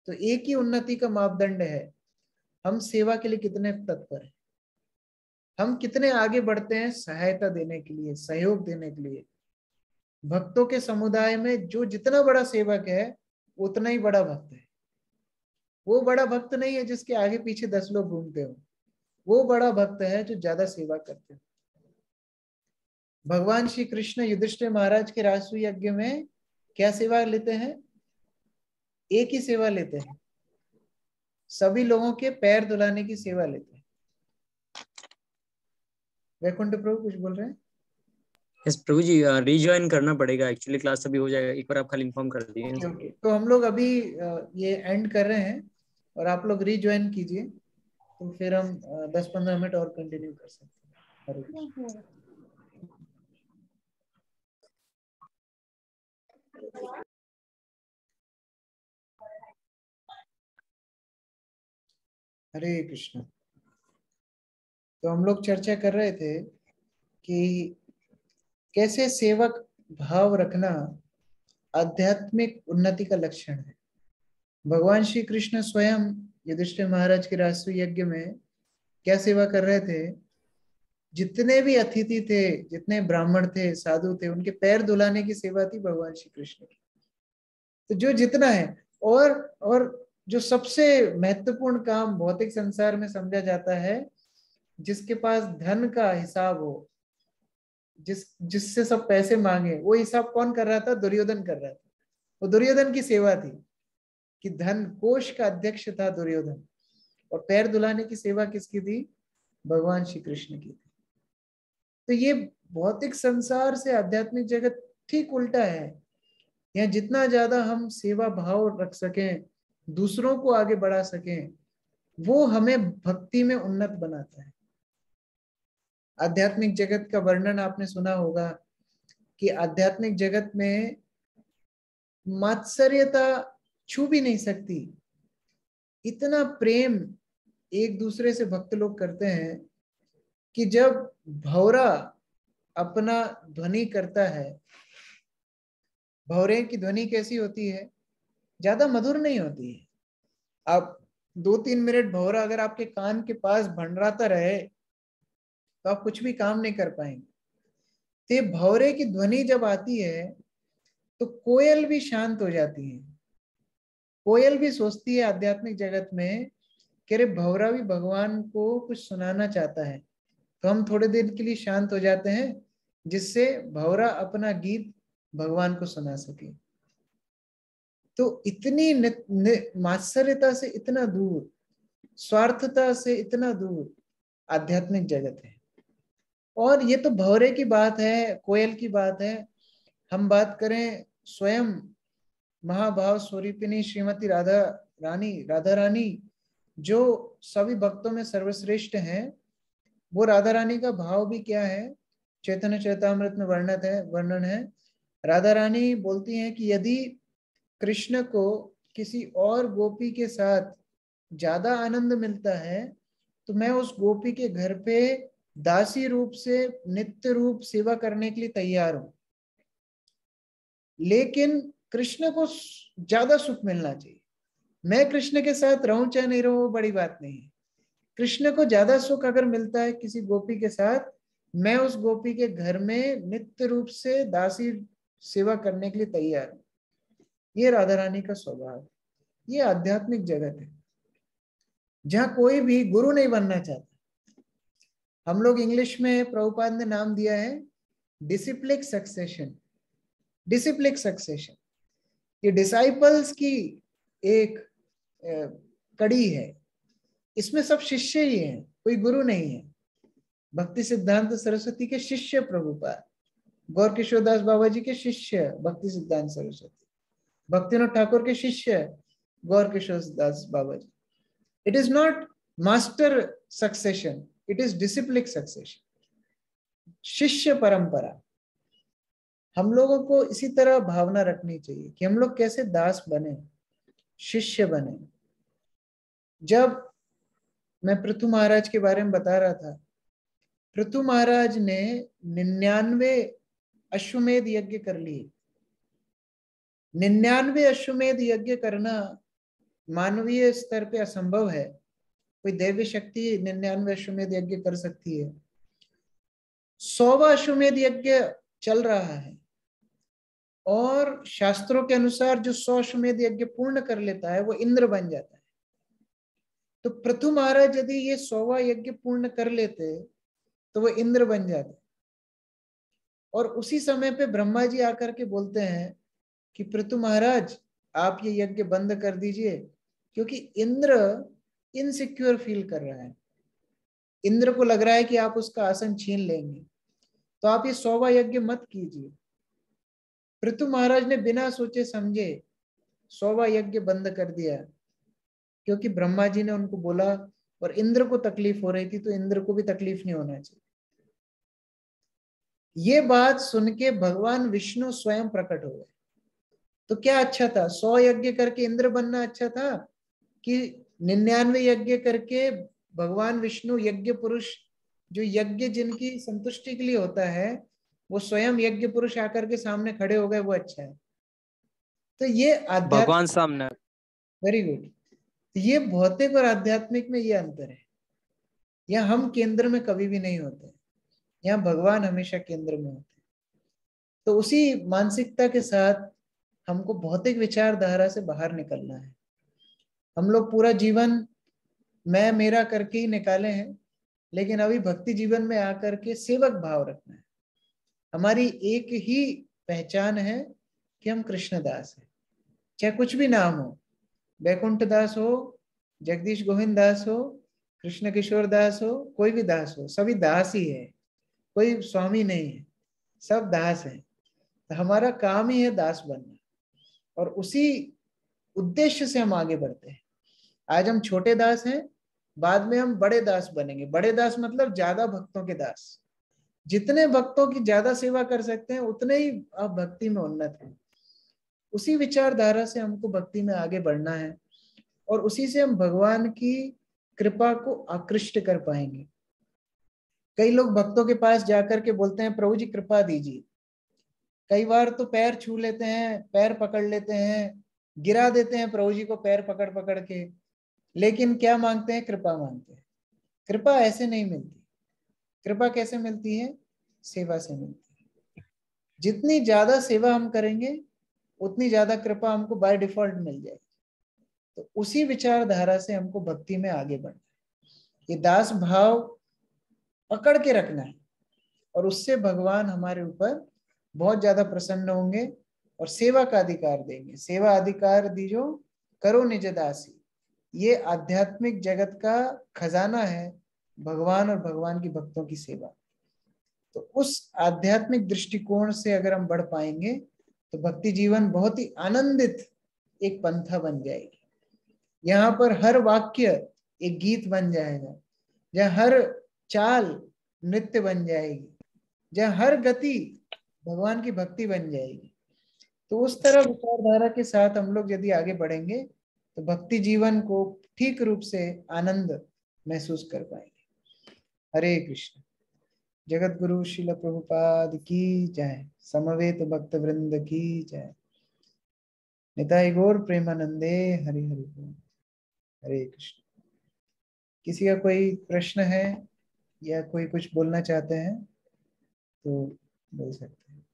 तो एक ही उन्नति का मापदंड है, हम सेवा के लिए कितने तत्पर हैं, हम कितने आगे बढ़ते हैं सहायता देने के लिए, सहयोग देने के लिए। भक्तों के समुदाय में जो जितना बड़ा सेवक है, उतना ही बड़ा भक्त है। वो बड़ा भक्त नहीं है जिसके आगे पीछे 10 लोग घूमते हो, वो बड़ा भक्त है जो ज्यादा सेवा करते हो। भगवान श्री कृष्ण युधिष्ठिर महाराज के राजसूय यज्ञ में क्या सेवा लेते हैं? एक ही सेवा लेते हैं, सभी लोगों के पैर धुलाने की सेवा लेते हैं। वैकुंठ प्रभु कुछ बोल रहे हैं? यस प्रभु जी, रिजॉइन करना पड़ेगा एक्चुअली, क्लास अभी हो जाएगा, एक बार आप खाली इन्फॉर्म कर दीजिए। ओके, तो हम लोग अभी ये एंड कर रहे हैं और आप लोग रिज्वाइन कीजिए, तो फिर हम 10-15 मिनट और कंटिन्यू कर सकते हैं। हरे कृष्ण। हरे कृष्ण। तो हम लोग चर्चा कर रहे थे कि कैसे सेवक भाव रखना आध्यात्मिक उन्नति का लक्षण है। भगवान श्री कृष्ण स्वयं युधिष्ठिर महाराज के राजसूय यज्ञ में क्या सेवा कर रहे थे? जितने भी अतिथि थे, जितने ब्राह्मण थे, साधु थे, उनके पैर धुलाने की सेवा थी भगवान श्री कृष्ण की। तो जो जितना है, और जो सबसे महत्वपूर्ण काम भौतिक संसार में समझा जाता है, जिसके पास धन का हिसाब हो, जिससे सब पैसे मांगे, वो हिसाब कौन कर रहा था? दुर्योधन कर रहा था। वो दुर्योधन की सेवा थी कि धन कोष का अध्यक्ष था दुर्योधन, और पैर धुलाने की सेवा किसकी थी? भगवान श्री कृष्ण की थी। तो ये भौतिक संसार से आध्यात्मिक जगत ठीक उल्टा है। यहाँ जितना ज्यादा हम सेवा भाव रख सकें, दूसरों को आगे बढ़ा सकें, वो हमें भक्ति में उन्नत बनाता है। आध्यात्मिक जगत का वर्णन आपने सुना होगा कि आध्यात्मिक जगत में मात्सर्यता छू भी नहीं सकती। इतना प्रेम एक दूसरे से भक्त लोग करते हैं कि जब भौरा अपना ध्वनि करता है, भौरे की ध्वनि कैसी होती है? ज्यादा मधुर नहीं होती है। आप 2-3 मिनट भौरा अगर आपके कान के पास भंडराता रहे तो आप कुछ भी काम नहीं कर पाएंगे। तो भौरे की ध्वनि जब आती है तो कोयल भी शांत हो जाती है। कोयल भी सोचती है आध्यात्मिक जगत में कि अरे भौरा भी भगवान को कुछ सुनाना चाहता है, तो हम थोड़े देर के लिए शांत हो जाते हैं, जिससे भौरा अपना गीत भगवान को सुना सके। तो इतनी मात्सर्यता से इतना दूर, स्वार्थता से इतना दूर आध्यात्मिक जगत है। और ये तो भौरे की बात है, कोयल की बात है। हम बात करें स्वयं महाभाव स्वरूपिणी श्रीमती राधा रानी जो सभी भक्तों में सर्वश्रेष्ठ हैं, वो राधा रानी का भाव भी क्या है? चैतन्य चरितामृत में वर्णन है। राधा रानी बोलती हैं कि यदि कृष्ण को किसी और गोपी के साथ ज्यादा आनंद मिलता है तो मैं उस गोपी के घर पे दासी रूप से नित्य रूप सेवा करने के लिए तैयार हूं, लेकिन कृष्ण को ज्यादा सुख मिलना चाहिए। मैं कृष्ण के साथ रहूं चाहे नहीं रहूं वो बड़ी बात नहीं है। कृष्ण को ज्यादा सुख अगर मिलता है किसी गोपी के साथ, मैं उस गोपी के घर में नित्य रूप से दासी सेवा करने के लिए तैयार हूं। ये राधा रानी का स्वभाव है। ये आध्यात्मिक जगत है जहां कोई भी गुरु नहीं बनना चाहता। हम लोग इंग्लिश में प्रभुपाद ने नाम दिया है डिसिप्लिक सक्सेशन। डिसिप्लिक सक्सेशन ये डिसाइपल्स की एक कड़ी है। इसमें सब शिष्य ही हैं, कोई गुरु नहीं है। भक्ति सिद्धांत सरस्वती के शिष्य प्रभुपाद, गौर किशोर दास बाबा जी के शिष्य भक्ति सिद्धांत सरस्वती, भक्तिनाथ ठाकुर के शिष्य Gaur Kishore Das Baba ji. It is not master succession, it is disciplic succession, शिष्य परंपरा। हम लोगों को इसी तरह भावना रखनी चाहिए कि हम लोग कैसे दास बने, शिष्य बने। जब मैं पृथु महाराज के बारे में बता रहा था, पृथु महाराज ने 99 अश्वमेध यज्ञ कर लिए। 99 अश्वमेध यज्ञ करना मानवीय स्तर पे असंभव है। कोई दैवी शक्ति 99 अश्वमेध यज्ञ कर सकती है। 100वां अश्वमेध यज्ञ चल रहा है और शास्त्रों के अनुसार जो 100 अश्वमेध यज्ञ पूर्ण कर लेता है वो इंद्र बन जाता है। तो पृथु महाराज यदि ये 100वां यज्ञ पूर्ण कर लेते तो वो इंद्र बन जाते। और उसी समय पे ब्रह्मा जी आकर के बोलते हैं कि पृथु महाराज आप ये यज्ञ बंद कर दीजिए, क्योंकि इंद्र इनसिक्योर फील कर रहा है। इंद्र को लग रहा है कि आप उसका आसन छीन लेंगे, तो आप ये 100वां यज्ञ मत कीजिए। पृथु महाराज ने बिना सोचे समझे 100वां यज्ञ बंद कर दिया, क्योंकि ब्रह्मा जी ने उनको बोला और इंद्र को तकलीफ हो रही थी, तो इंद्र को भी तकलीफ नहीं होना चाहिए। ये बात सुन के भगवान विष्णु स्वयं प्रकट हो गए। तो क्या अच्छा था, 100 यज्ञ करके इंद्र बनना अच्छा था कि 99 यज्ञ करके भगवान विष्णु यज्ञ पुरुष, जो यज्ञ जिनकी संतुष्टि के लिए होता है, वो स्वयं यज्ञ पुरुष आकर के सामने खड़े हो गए, वो अच्छा है। तो ये भगवान सामने। Very good. ये भौतिक और आध्यात्मिक में ये अंतर है। यहाँ हम केंद्र में कभी भी नहीं होते, यहाँ भगवान हमेशा केंद्र में होते। तो उसी मानसिकता के साथ हमको भौतिक विचारधारा से बाहर निकलना है। हम लोग पूरा जीवन मैं मेरा करके ही निकाले हैं, लेकिन अभी भक्ति जीवन में आकर के सेवक भाव रखना है। हमारी एक ही पहचान है कि हम कृष्णदास हैं, चाहे कुछ भी नाम हो, बैकुंठ दास हो, जगदीश गोविंद दास हो, कृष्ण किशोर दास हो, कोई भी दास हो, सभी दास ही है। कोई स्वामी नहीं है, सब दास हैं। तो हमारा काम ही है दास बनना, और उसी उद्देश्य से हम आगे बढ़ते हैं। आज हम छोटे दास हैं, बाद में हम बड़े दास बनेंगे। बड़े दास मतलब ज्यादा भक्तों के दास। जितने भक्तों की ज्यादा सेवा कर सकते हैं उतने ही आप भक्ति में उन्नत हैं। उसी विचारधारा से हमको भक्ति में आगे बढ़ना है, और उसी से हम भगवान की कृपा को आकृष्ट कर पाएंगे। कई लोग भक्तों के पास जाकर के बोलते हैं प्रभु जी कृपा दीजिए। कई बार तो पैर छू लेते हैं, पैर पकड़ लेते हैं, गिरा देते हैं प्रभु जी को पैर पकड़ पकड़ के, लेकिन क्या मांगते हैं? कृपा मांगते हैं। कृपा ऐसे नहीं मिलती। कृपा कैसे मिलती है? सेवा से मिलती है। जितनी ज्यादा सेवा हम करेंगे उतनी ज्यादा कृपा हमको बाय डिफॉल्ट मिल जाएगी। तो उसी विचारधारा से हमको भक्ति में आगे बढ़ना है। ये दास भाव पकड़ के रखना है, और उससे भगवान हमारे ऊपर बहुत ज्यादा प्रसन्न होंगे और सेवा का अधिकार देंगे। सेवा अधिकार दीजो करो निज दासी। ये आध्यात्मिक जगत का खजाना है, भगवान और भगवान की भक्तों की सेवा। तो उस आध्यात्मिक दृष्टिकोण से अगर हम बढ़ पाएंगे तो भक्ति जीवन बहुत ही आनंदित एक पंथा बन जाएगी। यहाँ पर हर वाक्य एक गीत बन जाएगा, जहाँ हर चाल नृत्य बन जाएगी, जहाँ हर गति भगवान की भक्ति बन जाएगी। तो उस तरह विचारधारा के साथ हम लोग यदि आगे बढ़ेंगे तो भक्ति जीवन को ठीक रूप से आनंद महसूस कर पाएंगे। हरे कृष्ण। जगत गुरु श्रील प्रभुपाद की जय। समवेत भक्त वृंद की जय। निताई गौर प्रेमानंदे। हरि हरि बोल। हरे कृष्ण। किसी का कोई प्रश्न है या कोई कुछ बोलना चाहते हैं तो बोल सकते हैं।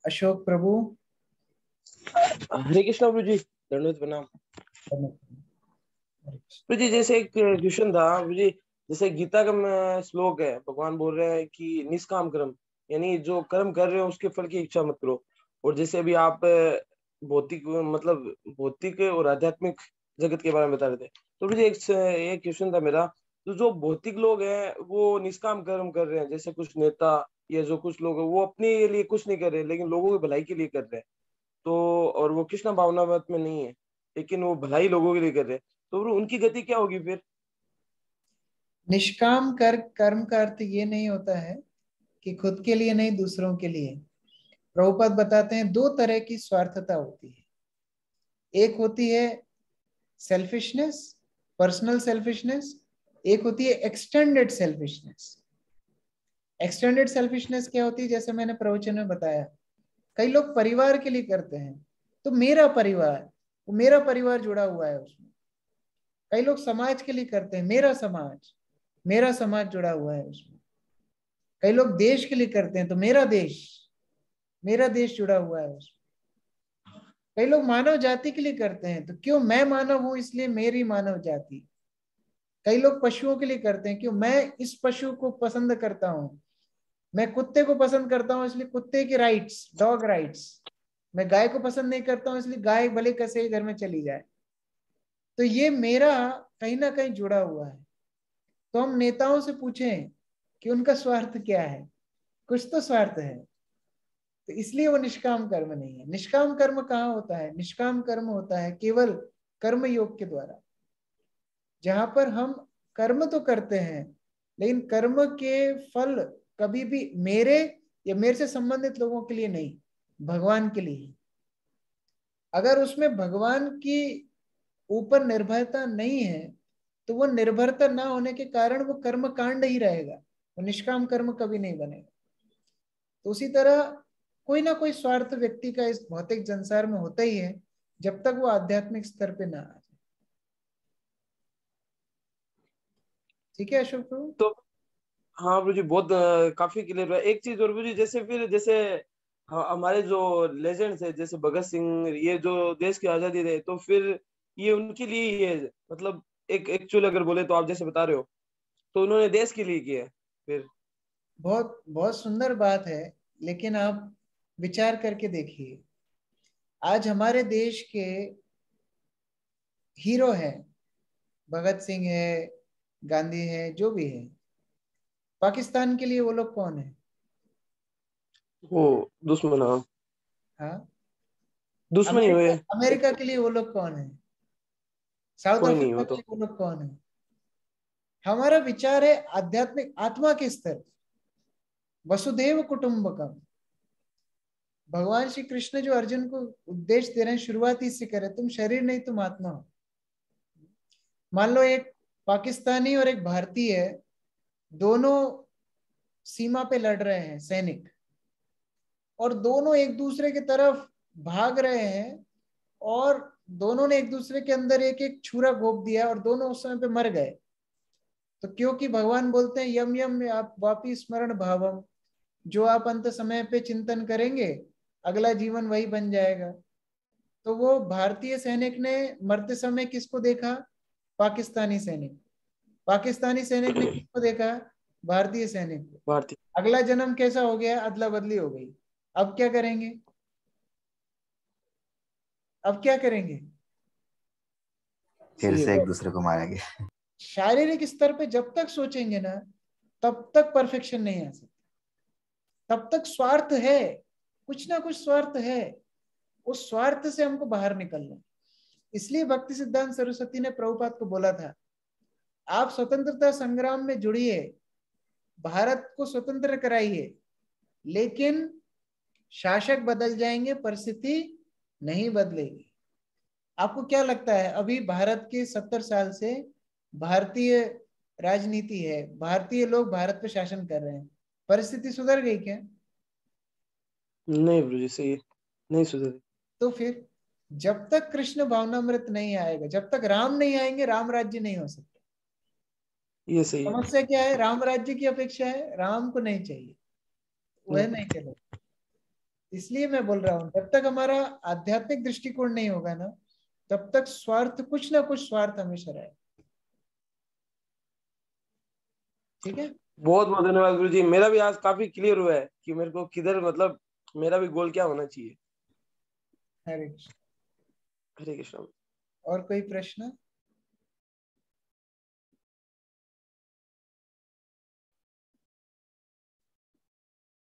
अशोक प्रभु। हरे कृष्णा प्रभु जी, दंडवत प्रणाम प्रभु जी। जैसे एक क्वेश्चन था प्रभु जी, जैसे गीता का श्लोक है, भगवान बोल रहे हैं कि निष्काम कर्म, यानी जो कर्म कर रहे हो उसके फल की इच्छा मत करो। और जैसे अभी आप भौतिक मतलब भौतिक और आध्यात्मिक जगत के बारे में बता रहे थे, तो मुझे एक क्वेश्चन था मेरा। तो जो भौतिक लोग हैं वो निष्काम कर्म कर रहे हैं, जैसे कुछ नेता या जो कुछ लोग हैं वो अपने लिए कुछ नहीं कर रहे लेकिन लोगों की भलाई के लिए कर रहे हैं। तो और वो कृष्ण भावनावत में नहीं है लेकिन वो भलाई लोगों के लिए कर रहे हैं, तो उनकी गति क्या होगी फिर? निष्काम कर्म का अर्थ ये नहीं होता है कि खुद के लिए नहीं, दूसरों के लिए। प्रभुपाद बताते हैं दो तरह की स्वार्थता होती है। एक होती है सेल्फिशनेस, पर्सनल सेल्फिशनेस। एक होती है एक्सटेंडेड सेल्फिशनेस। एक्सटेंडेड सेल्फिशनेस क्या होती है? जैसे मैंने प्रवचन में बताया, कई लोग परिवार के लिए करते हैं, तो मेरा परिवार, वो मेरा परिवार जुड़ा हुआ है उसमें। कई लोग समाज के लिए करते हैं, मेरा समाज जुड़ा हुआ है उसमें। कई लोग देश के लिए करते हैं, तो मेरा देश जुड़ा हुआ है उसमें। कई लोग मानव जाति के लिए करते हैं, तो क्यों मैं मानव हूं इसलिए मेरी मानव जाति। कई लोग पशुओं के लिए करते हैं, क्यों मैं इस पशु को पसंद करता हूं, मैं कुत्ते को पसंद करता हूं इसलिए कुत्ते के राइट्स, डॉग राइट्स। मैं गाय को पसंद नहीं करता हूं इसलिए गाय भले कैसे ही घर में चली जाए। तो ये मेरा कहीं ना कहीं जुड़ा हुआ है। तो हम नेताओं से पूछें कि उनका स्वार्थ क्या है? कुछ तो स्वार्थ है, तो इसलिए वो निष्काम कर्म नहीं है। निष्काम कर्म कहाँ होता है? निष्काम कर्म होता है केवल कर्म योग के द्वारा, जहां पर हम कर्म तो करते हैं लेकिन कर्म के फल कभी भी मेरे या मेरे से संबंधित लोगों के लिए नहीं, भगवान के लिए। अगर उसमें भगवान की ऊपर निर्भरता नहीं है तो वो निर्भरता ना होने के कारण वो कर्म कांड ही रहेगा, वो निष्काम कर्म कभी नहीं बनेगा। तो उसी तरह कोई ना कोई स्वार्थ व्यक्ति का इस भौतिक संसार में होता ही है, जब तक वो आध्यात्मिक स्तर पे ना आ जाए। ठीक है अशोक प्रभु? तो हाँ प्रभु जी, बहुत काफी क्लियर हुआ। एक चीज और प्रभु जी, जैसे फिर जैसे हमारे जो लेजेंड्स है जैसे भगत सिंह, ये जो देश की आजादी थे, तो फिर ये उनके लिए ही है, मतलब एक एक्चुअल अगर बोले तो आप जैसे बता रहे हो तो उन्होंने देश के लिए किया है फिर। बहुत बहुत सुंदर बात है, लेकिन आप विचार करके देखिए, आज हमारे देश के हीरो हैं, भगत सिंह है, गांधी है, जो भी है। पाकिस्तान के लिए वो लोग कौन है? वो दुश्मन, हाँ हाँ, दुश्मन ही हुए। अमेरिका के लिए वो लोग कौन है? साउथ कोई नहीं अफ्रीका हो के तो। लिए वो लोग कौन है? हमारा विचार है आध्यात्मिक आत्मा के स्तर, वसुधैव कुटुंबकम। भगवान श्री कृष्ण जो अर्जुन को उपदेश दे रहे हैं, शुरुआत इससे कर रहे हैं, तुम शरीर नहीं तुम आत्मा हो। मान लो एक पाकिस्तानी और एक भारतीय है, दोनों सीमा पे लड़ रहे हैं, सैनिक, और दोनों एक दूसरे की तरफ भाग रहे हैं, और दोनों ने एक दूसरे के अंदर एक एक छुरा घोप दिया और दोनों उस समय पे मर गए। तो क्योंकि भगवान बोलते हैं यम यम आप वापि स्मरण भावम, जो आप अंत समय पे चिंतन करेंगे अगला जीवन वही बन जाएगा। तो वो भारतीय सैनिक ने मरते समय किसको देखा? पाकिस्तानी सैनिक। पाकिस्तानी सैनिक ने किसको देखा? भारतीय सैनिक को। भारतीय। अगला जन्म कैसा हो गया? अदला बदली हो गई। अब क्या करेंगे? अब क्या करेंगे? फिर सही से है। एक दूसरे को मारेंगे। शारीरिक स्तर पे जब तक सोचेंगे ना, तब तक परफेक्शन नहीं आ सकती, तब तक स्वार्थ है, कुछ ना कुछ स्वार्थ है। उस स्वार्थ से हमको बाहर निकलना। इसलिए भक्ति सिद्धांत सरस्वती ने प्रभुपाद को बोला था, आप स्वतंत्रता संग्राम में जुड़िए, भारत को स्वतंत्र कराइए, लेकिन शासक बदल जाएंगे, परिस्थिति नहीं बदलेगी। आपको क्या लगता है, अभी भारत के 70 साल से भारतीय राजनीति है, भारतीय लोग भारत पे शासन कर रहे हैं, परिस्थिति सुधर गई क्या? नहीं गुरुजी, सही है, नहीं सुधरे। तो फिर जब तक कृष्ण भावनामृत नहीं आएगा, जब तक राम नहीं आएंगे, राम राज्य नहीं हो सकता। ये सही है। समस्या क्या है? राम राज्य की अपेक्षा है, राम को नहीं चाहिए, वह नहीं चलेगा। इसलिए मैं बोल रहा हूं, जब तक हमारा आध्यात्मिक दृष्टिकोण नहीं होगा ना, तब तक स्वार्थ, कुछ ना कुछ स्वार्थ हमेशा रहेगा। ठीक है, बहुत बहुत धन्यवाद गुरुजी, मेरा भी आज काफी क्लियर हुआ है कि मेरे को किधर, मतलब मेरा भी गोल क्या होना चाहिए। हरे कृष्ण। हरे कृष्ण। और कोई प्रश्न?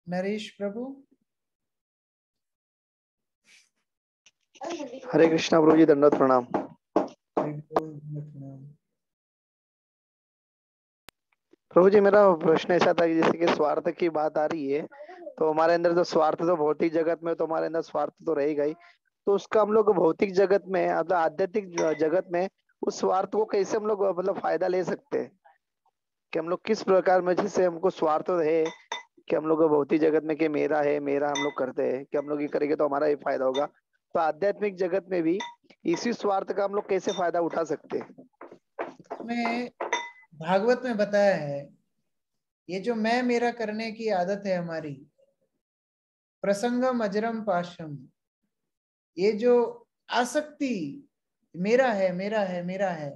नरेश प्रभु। हरे कृष्णा प्रभु जी, दंडवत प्रणाम। प्रभु जी, मेरा प्रश्न ऐसा था कि जैसे कि स्वार्थ की बात आ रही है, तो हमारे अंदर तो स्वार्थ, तो भौतिक जगत में तो हमारे अंदर स्वार्थ तो रहेगा ही, तो उसका हम लोग भौतिक जगत में, मतलब आध्यात्मिक जगत में उस स्वार्थ को कैसे हम लोग मतलब फायदा ले सकते हैं? कि हम लोग किस प्रकार में, जिससे हमको स्वार्थ है कि हम लोग भौतिक जगत में कि मेरा है, मेरा हम लोग करते हैं कि हम लोग ये करेंगे तो हमारा ही फायदा होगा, तो आध्यात्मिक जगत में भी इसी स्वार्थ का हम लोग कैसे फायदा उठा सकते हैं? इसमें भागवत में बताया है, ये जो मैं मेरा करने की आदत है हमारी, प्रसंगम अजरम पाशम, ये जो आसक्ति, मेरा है मेरा है मेरा है,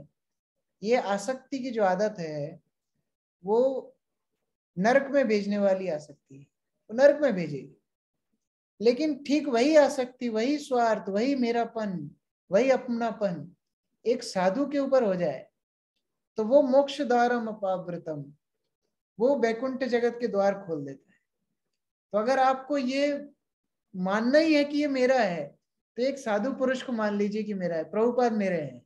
ये आसक्ति की जो आदत है, वो नरक में भेजने वाली आसक्ति है, वो नरक में भेजेगी। लेकिन ठीक वही आसक्ति, वही स्वार्थ, वही मेरापन, वही अपनापन एक साधु के ऊपर हो जाए, तो वो मोक्ष द्वारम अपावृतम, वो वैकुंठ जगत के द्वार खोल देता है। तो अगर आपको ये मानना ही है कि ये मेरा है, तो एक साधु पुरुष को मान लीजिए कि मेरा है, प्रभुपाद मेरे हैं,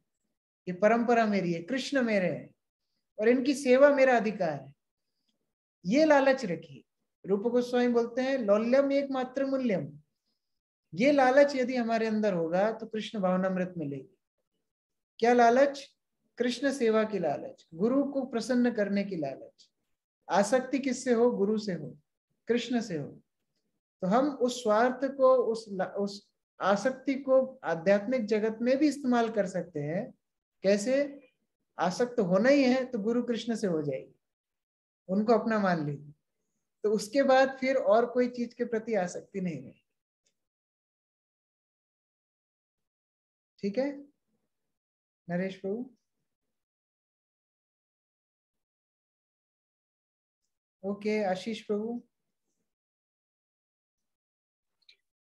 ये परंपरा मेरी है, कृष्ण मेरे हैं, और इनकी सेवा मेरा अधिकार है, ये लालच रखिए। रूप गोस्वामी बोलते हैं लौल्यम एकमात्र मूल्यम, ये लालच यदि हमारे अंदर होगा तो कृष्ण भावनामृत मिलेगी। क्या लालच? कृष्ण सेवा की लालच, गुरु को प्रसन्न करने की लालच। आसक्ति किससे हो? गुरु से हो, कृष्ण से हो। तो हम उस स्वार्थ को, उस आसक्ति को आध्यात्मिक जगत में भी इस्तेमाल कर सकते हैं। कैसे? आसक्त होना ही है तो गुरु कृष्ण से हो जाएगी, उनको अपना मान लीजिए, तो उसके बाद फिर और कोई चीज के प्रति आसक्ति नहीं रहेगी। ठीक है नरेश प्रभु? ओके आशीष प्रभु।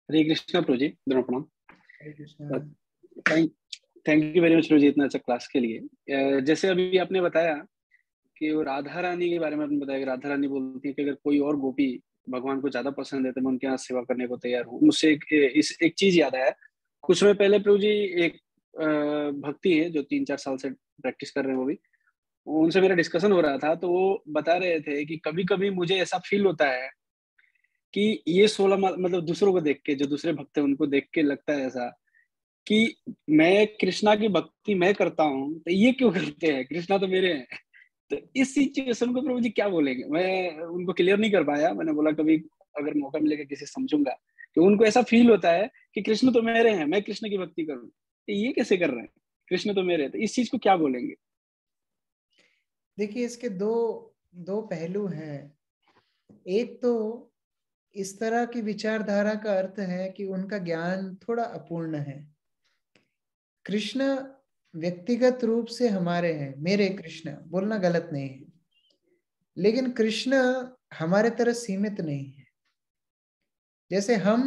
हरे कृष्णा प्रभु जी, दोनों प्रणाम। Hare Krishna. Thank you very much Prabhu ji, इतना अच्छा क्लास के लिए। जैसे अभी आपने बताया कि वो राधा रानी के बारे में आपने बताया कि राधा रानी बोलती है कि अगर कोई और गोपी भगवान को ज्यादा पसंद है तो मैं उनके यहाँ सेवा करने को तैयार हूँ। मुझसे एक चीज याद आया। कुछ समय पहले प्रभु जी एक भक्ति है जो 3-4 साल से प्रैक्टिस कर रहे हैं, वो भी उनसे मेरा डिस्कशन हो रहा था, तो वो बता रहे थे कि कभी कभी मुझे ऐसा फील होता है कि ये 16 मतलब दूसरों को देख के, जो दूसरे भक्त है उनको देख के लगता है ऐसा कि मैं कृष्णा की भक्ति मैं करता हूँ तो ये क्यों करते हैं, कृष्णा तो मेरे हैं। तो इस सिचुएशन को प्रभु जी क्या बोलेंगे? मैं उनको क्लियर नहीं कर पाया। मैंने बोला कभी अगर मौका मिलेगा किसी से समझूंगा कि उनको ऐसा फील होता है कि कृष्ण तो मेरे हैं, मैं कृष्ण की भक्ति करूँ, तो ये कैसे कर रहे हैं, कृष्ण तो मेरे हैं। तो इस चीज को क्या बोलेंगे? देखिए, इसके दो दो पहलू हैं। एक तो इस तरह की विचारधारा का अर्थ है कि उनका ज्ञान थोड़ा अपूर्ण है। कृष्ण व्यक्तिगत रूप से हमारे हैं, मेरे कृष्ण बोलना गलत नहीं है, लेकिन कृष्ण हमारे तरह सीमित नहीं है। जैसे हम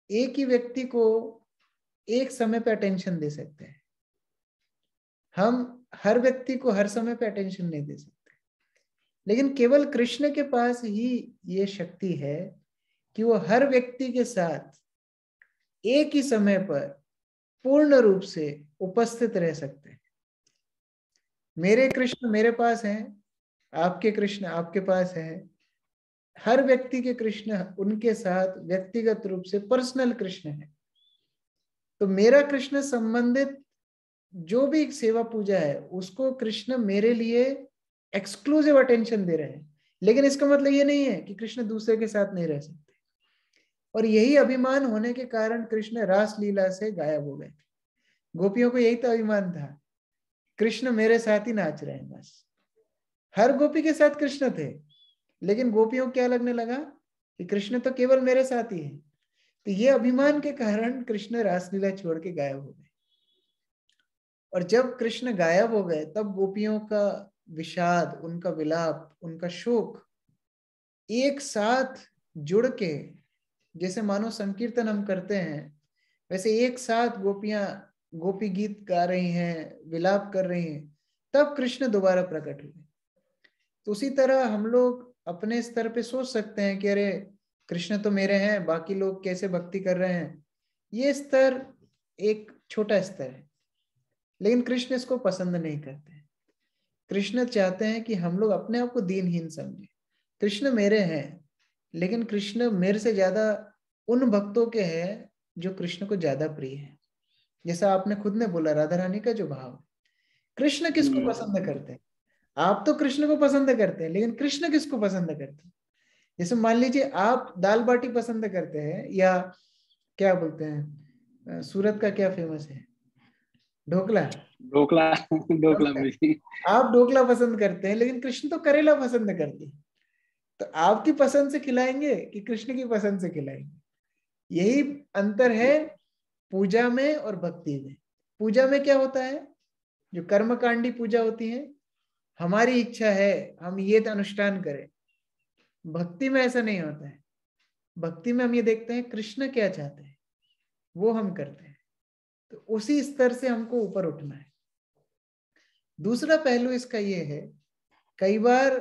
एक ही व्यक्ति को एक समय पे अटेंशन दे सकते हैं, हम हर व्यक्ति को हर समय पे अटेंशन नहीं दे सकते, लेकिन केवल कृष्ण के पास ही ये शक्ति है कि वो हर व्यक्ति के साथ एक ही समय पर पूर्ण रूप से उपस्थित रह सकते हैं। मेरे कृष्ण मेरे पास हैं, आपके कृष्ण आपके पास है, हर व्यक्ति के कृष्ण उनके साथ व्यक्तिगत रूप से पर्सनल कृष्ण है। तो मेरा कृष्ण संबंधित जो भी सेवा पूजा है उसको कृष्ण मेरे लिए एक्सक्लूसिव अटेंशन दे रहे हैं, लेकिन इसका मतलब ये नहीं है कि कृष्ण दूसरे के साथ नहीं रह सकते। और यही अभिमान होने के कारण कृष्ण रास लीला से गायब हो गए थे। गोपियों को यही तो अभिमान था, कृष्ण मेरे साथ ही नाच रहे हैं बस। हर गोपी के साथ कृष्ण थे, लेकिन गोपियों को क्या लगने लगा कि कृष्ण तो केवल मेरे साथ ही है। तो ये अभिमान के कारण कृष्ण रासलीला छोड़ के गायब हो गए। और जब कृष्ण गायब हो गए तब गोपियों का विषाद, उनका विलाप, उनका शोक एक साथ जुड़ के, जैसे मानो संकीर्तन हम करते हैं वैसे एक साथ गोपियां गोपी गीत गा रही हैं, विलाप कर रही हैं, तब कृष्ण दोबारा प्रकट हुए। तो उसी तरह हम लोग अपने स्तर पे सोच सकते हैं कि अरे कृष्ण तो मेरे हैं, बाकी लोग कैसे भक्ति कर रहे हैं। ये स्तर एक छोटा स्तर है, लेकिन कृष्ण इसको पसंद नहीं करते। कृष्ण चाहते हैं कि हम लोग अपने आप को दीनहीन समझें। कृष्ण मेरे हैं, लेकिन कृष्ण मेरे से ज्यादा उन भक्तों के हैं जो कृष्ण को ज्यादा प्रिय है। जैसा आपने खुद ने बोला, राधा रानी का जो भाव, कृष्ण किसको पसंद करते हैं? आप तो कृष्ण को पसंद करते हैं, लेकिन कृष्ण किसको पसंद करते हैं? जैसे मान लीजिए आप दाल बाटी पसंद करते हैं, या क्या बोलते हैं सूरत का क्या फेमस है, ढोकला। ढोकला ढोकला मुझे। आप ढोकला पसंद करते हैं, लेकिन कृष्ण तो करेला पसंद करते हैं। तो आपकी पसंद से खिलाएंगे कि कृष्ण की पसंद से खिलाएंगे? यही अंतर है पूजा में और भक्ति में। पूजा में क्या होता है, जो कर्मकांडी पूजा होती है, हमारी इच्छा है हम ये अनुष्ठान करें। भक्ति में ऐसा नहीं होता है। भक्ति में हम ये देखते हैं कृष्ण क्या चाहते हैं, वो हम करते हैं। तो उसी स्तर से हमको ऊपर उठना है। दूसरा पहलू इसका ये है, कई बार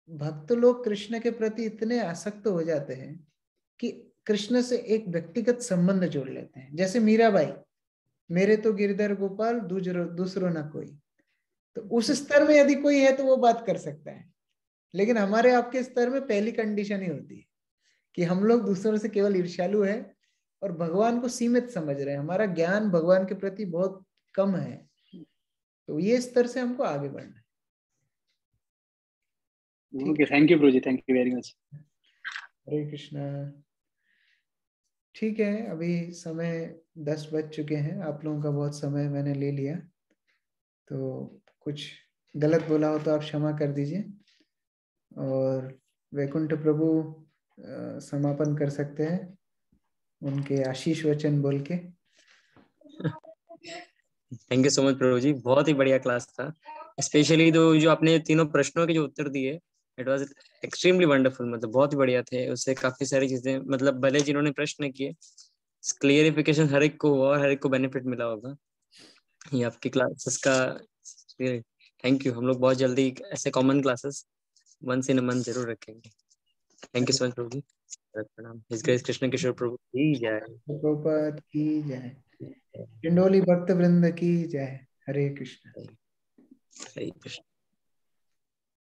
भक्त लोग कृष्ण के प्रति इतने आसक्त हो जाते हैं कि कृष्ण से एक व्यक्तिगत संबंध जोड़ लेते हैं। जैसे मीराबाई, मेरे तो गिरधर गोपाल दूसरो ना कोई। तो उस स्तर में यदि कोई है तो वो बात कर सकता है, लेकिन हमारे आपके स्तर में पहली कंडीशन ही होती है कि हम लोग दूसरों से केवल ईर्ष्यालु है और भगवान को सीमित समझ रहे हैं। हमारा ज्ञान भगवान के प्रति बहुत कम है। तो ये स्तर से हमको आगे बढ़ना है। Okay, thank you Prabhu ji, thank you very much. Hare Krishna. ठीक है, अभी समय 10 बज चुके हैं। आप लोगों का बहुत समय मैंने ले लिया, तो कुछ गलत बोला हो तो आप क्षमा कर दीजिए। और वैकुंठ प्रभु समापन कर सकते हैं उनके आशीष वचन बोल के। Thank you so much Prabhu जी, बहुत ही बढ़िया क्लास था। स्पेशली जो आपने तीनों प्रश्नों के जो उत्तर दिए, इट वाज एक्सट्रीमली वंडरफुल। मतलब बहुत ही बढ़िया थे। उससे काफी सारी चीजें, मतलब भले जिन्होंने प्रश्न किए, क्लियरिफिकेशन हर एक को हुआ और हर एक को बेनिफिट मिला होगा ये आपकी क्लासेस का। Thank you. हम लोग बहुत जल्दी ऐसे common classes once in a month जरूर रखेंगे। Thank you so much Prabhu ji. प्रणाम। हिज ग्रेस कृष्ण किशोर प्रभु की जय। प्रभुपाद की जय। इंडोली भक्त वृंद की जय। हरे कृष्ण। हरे कृष्ण।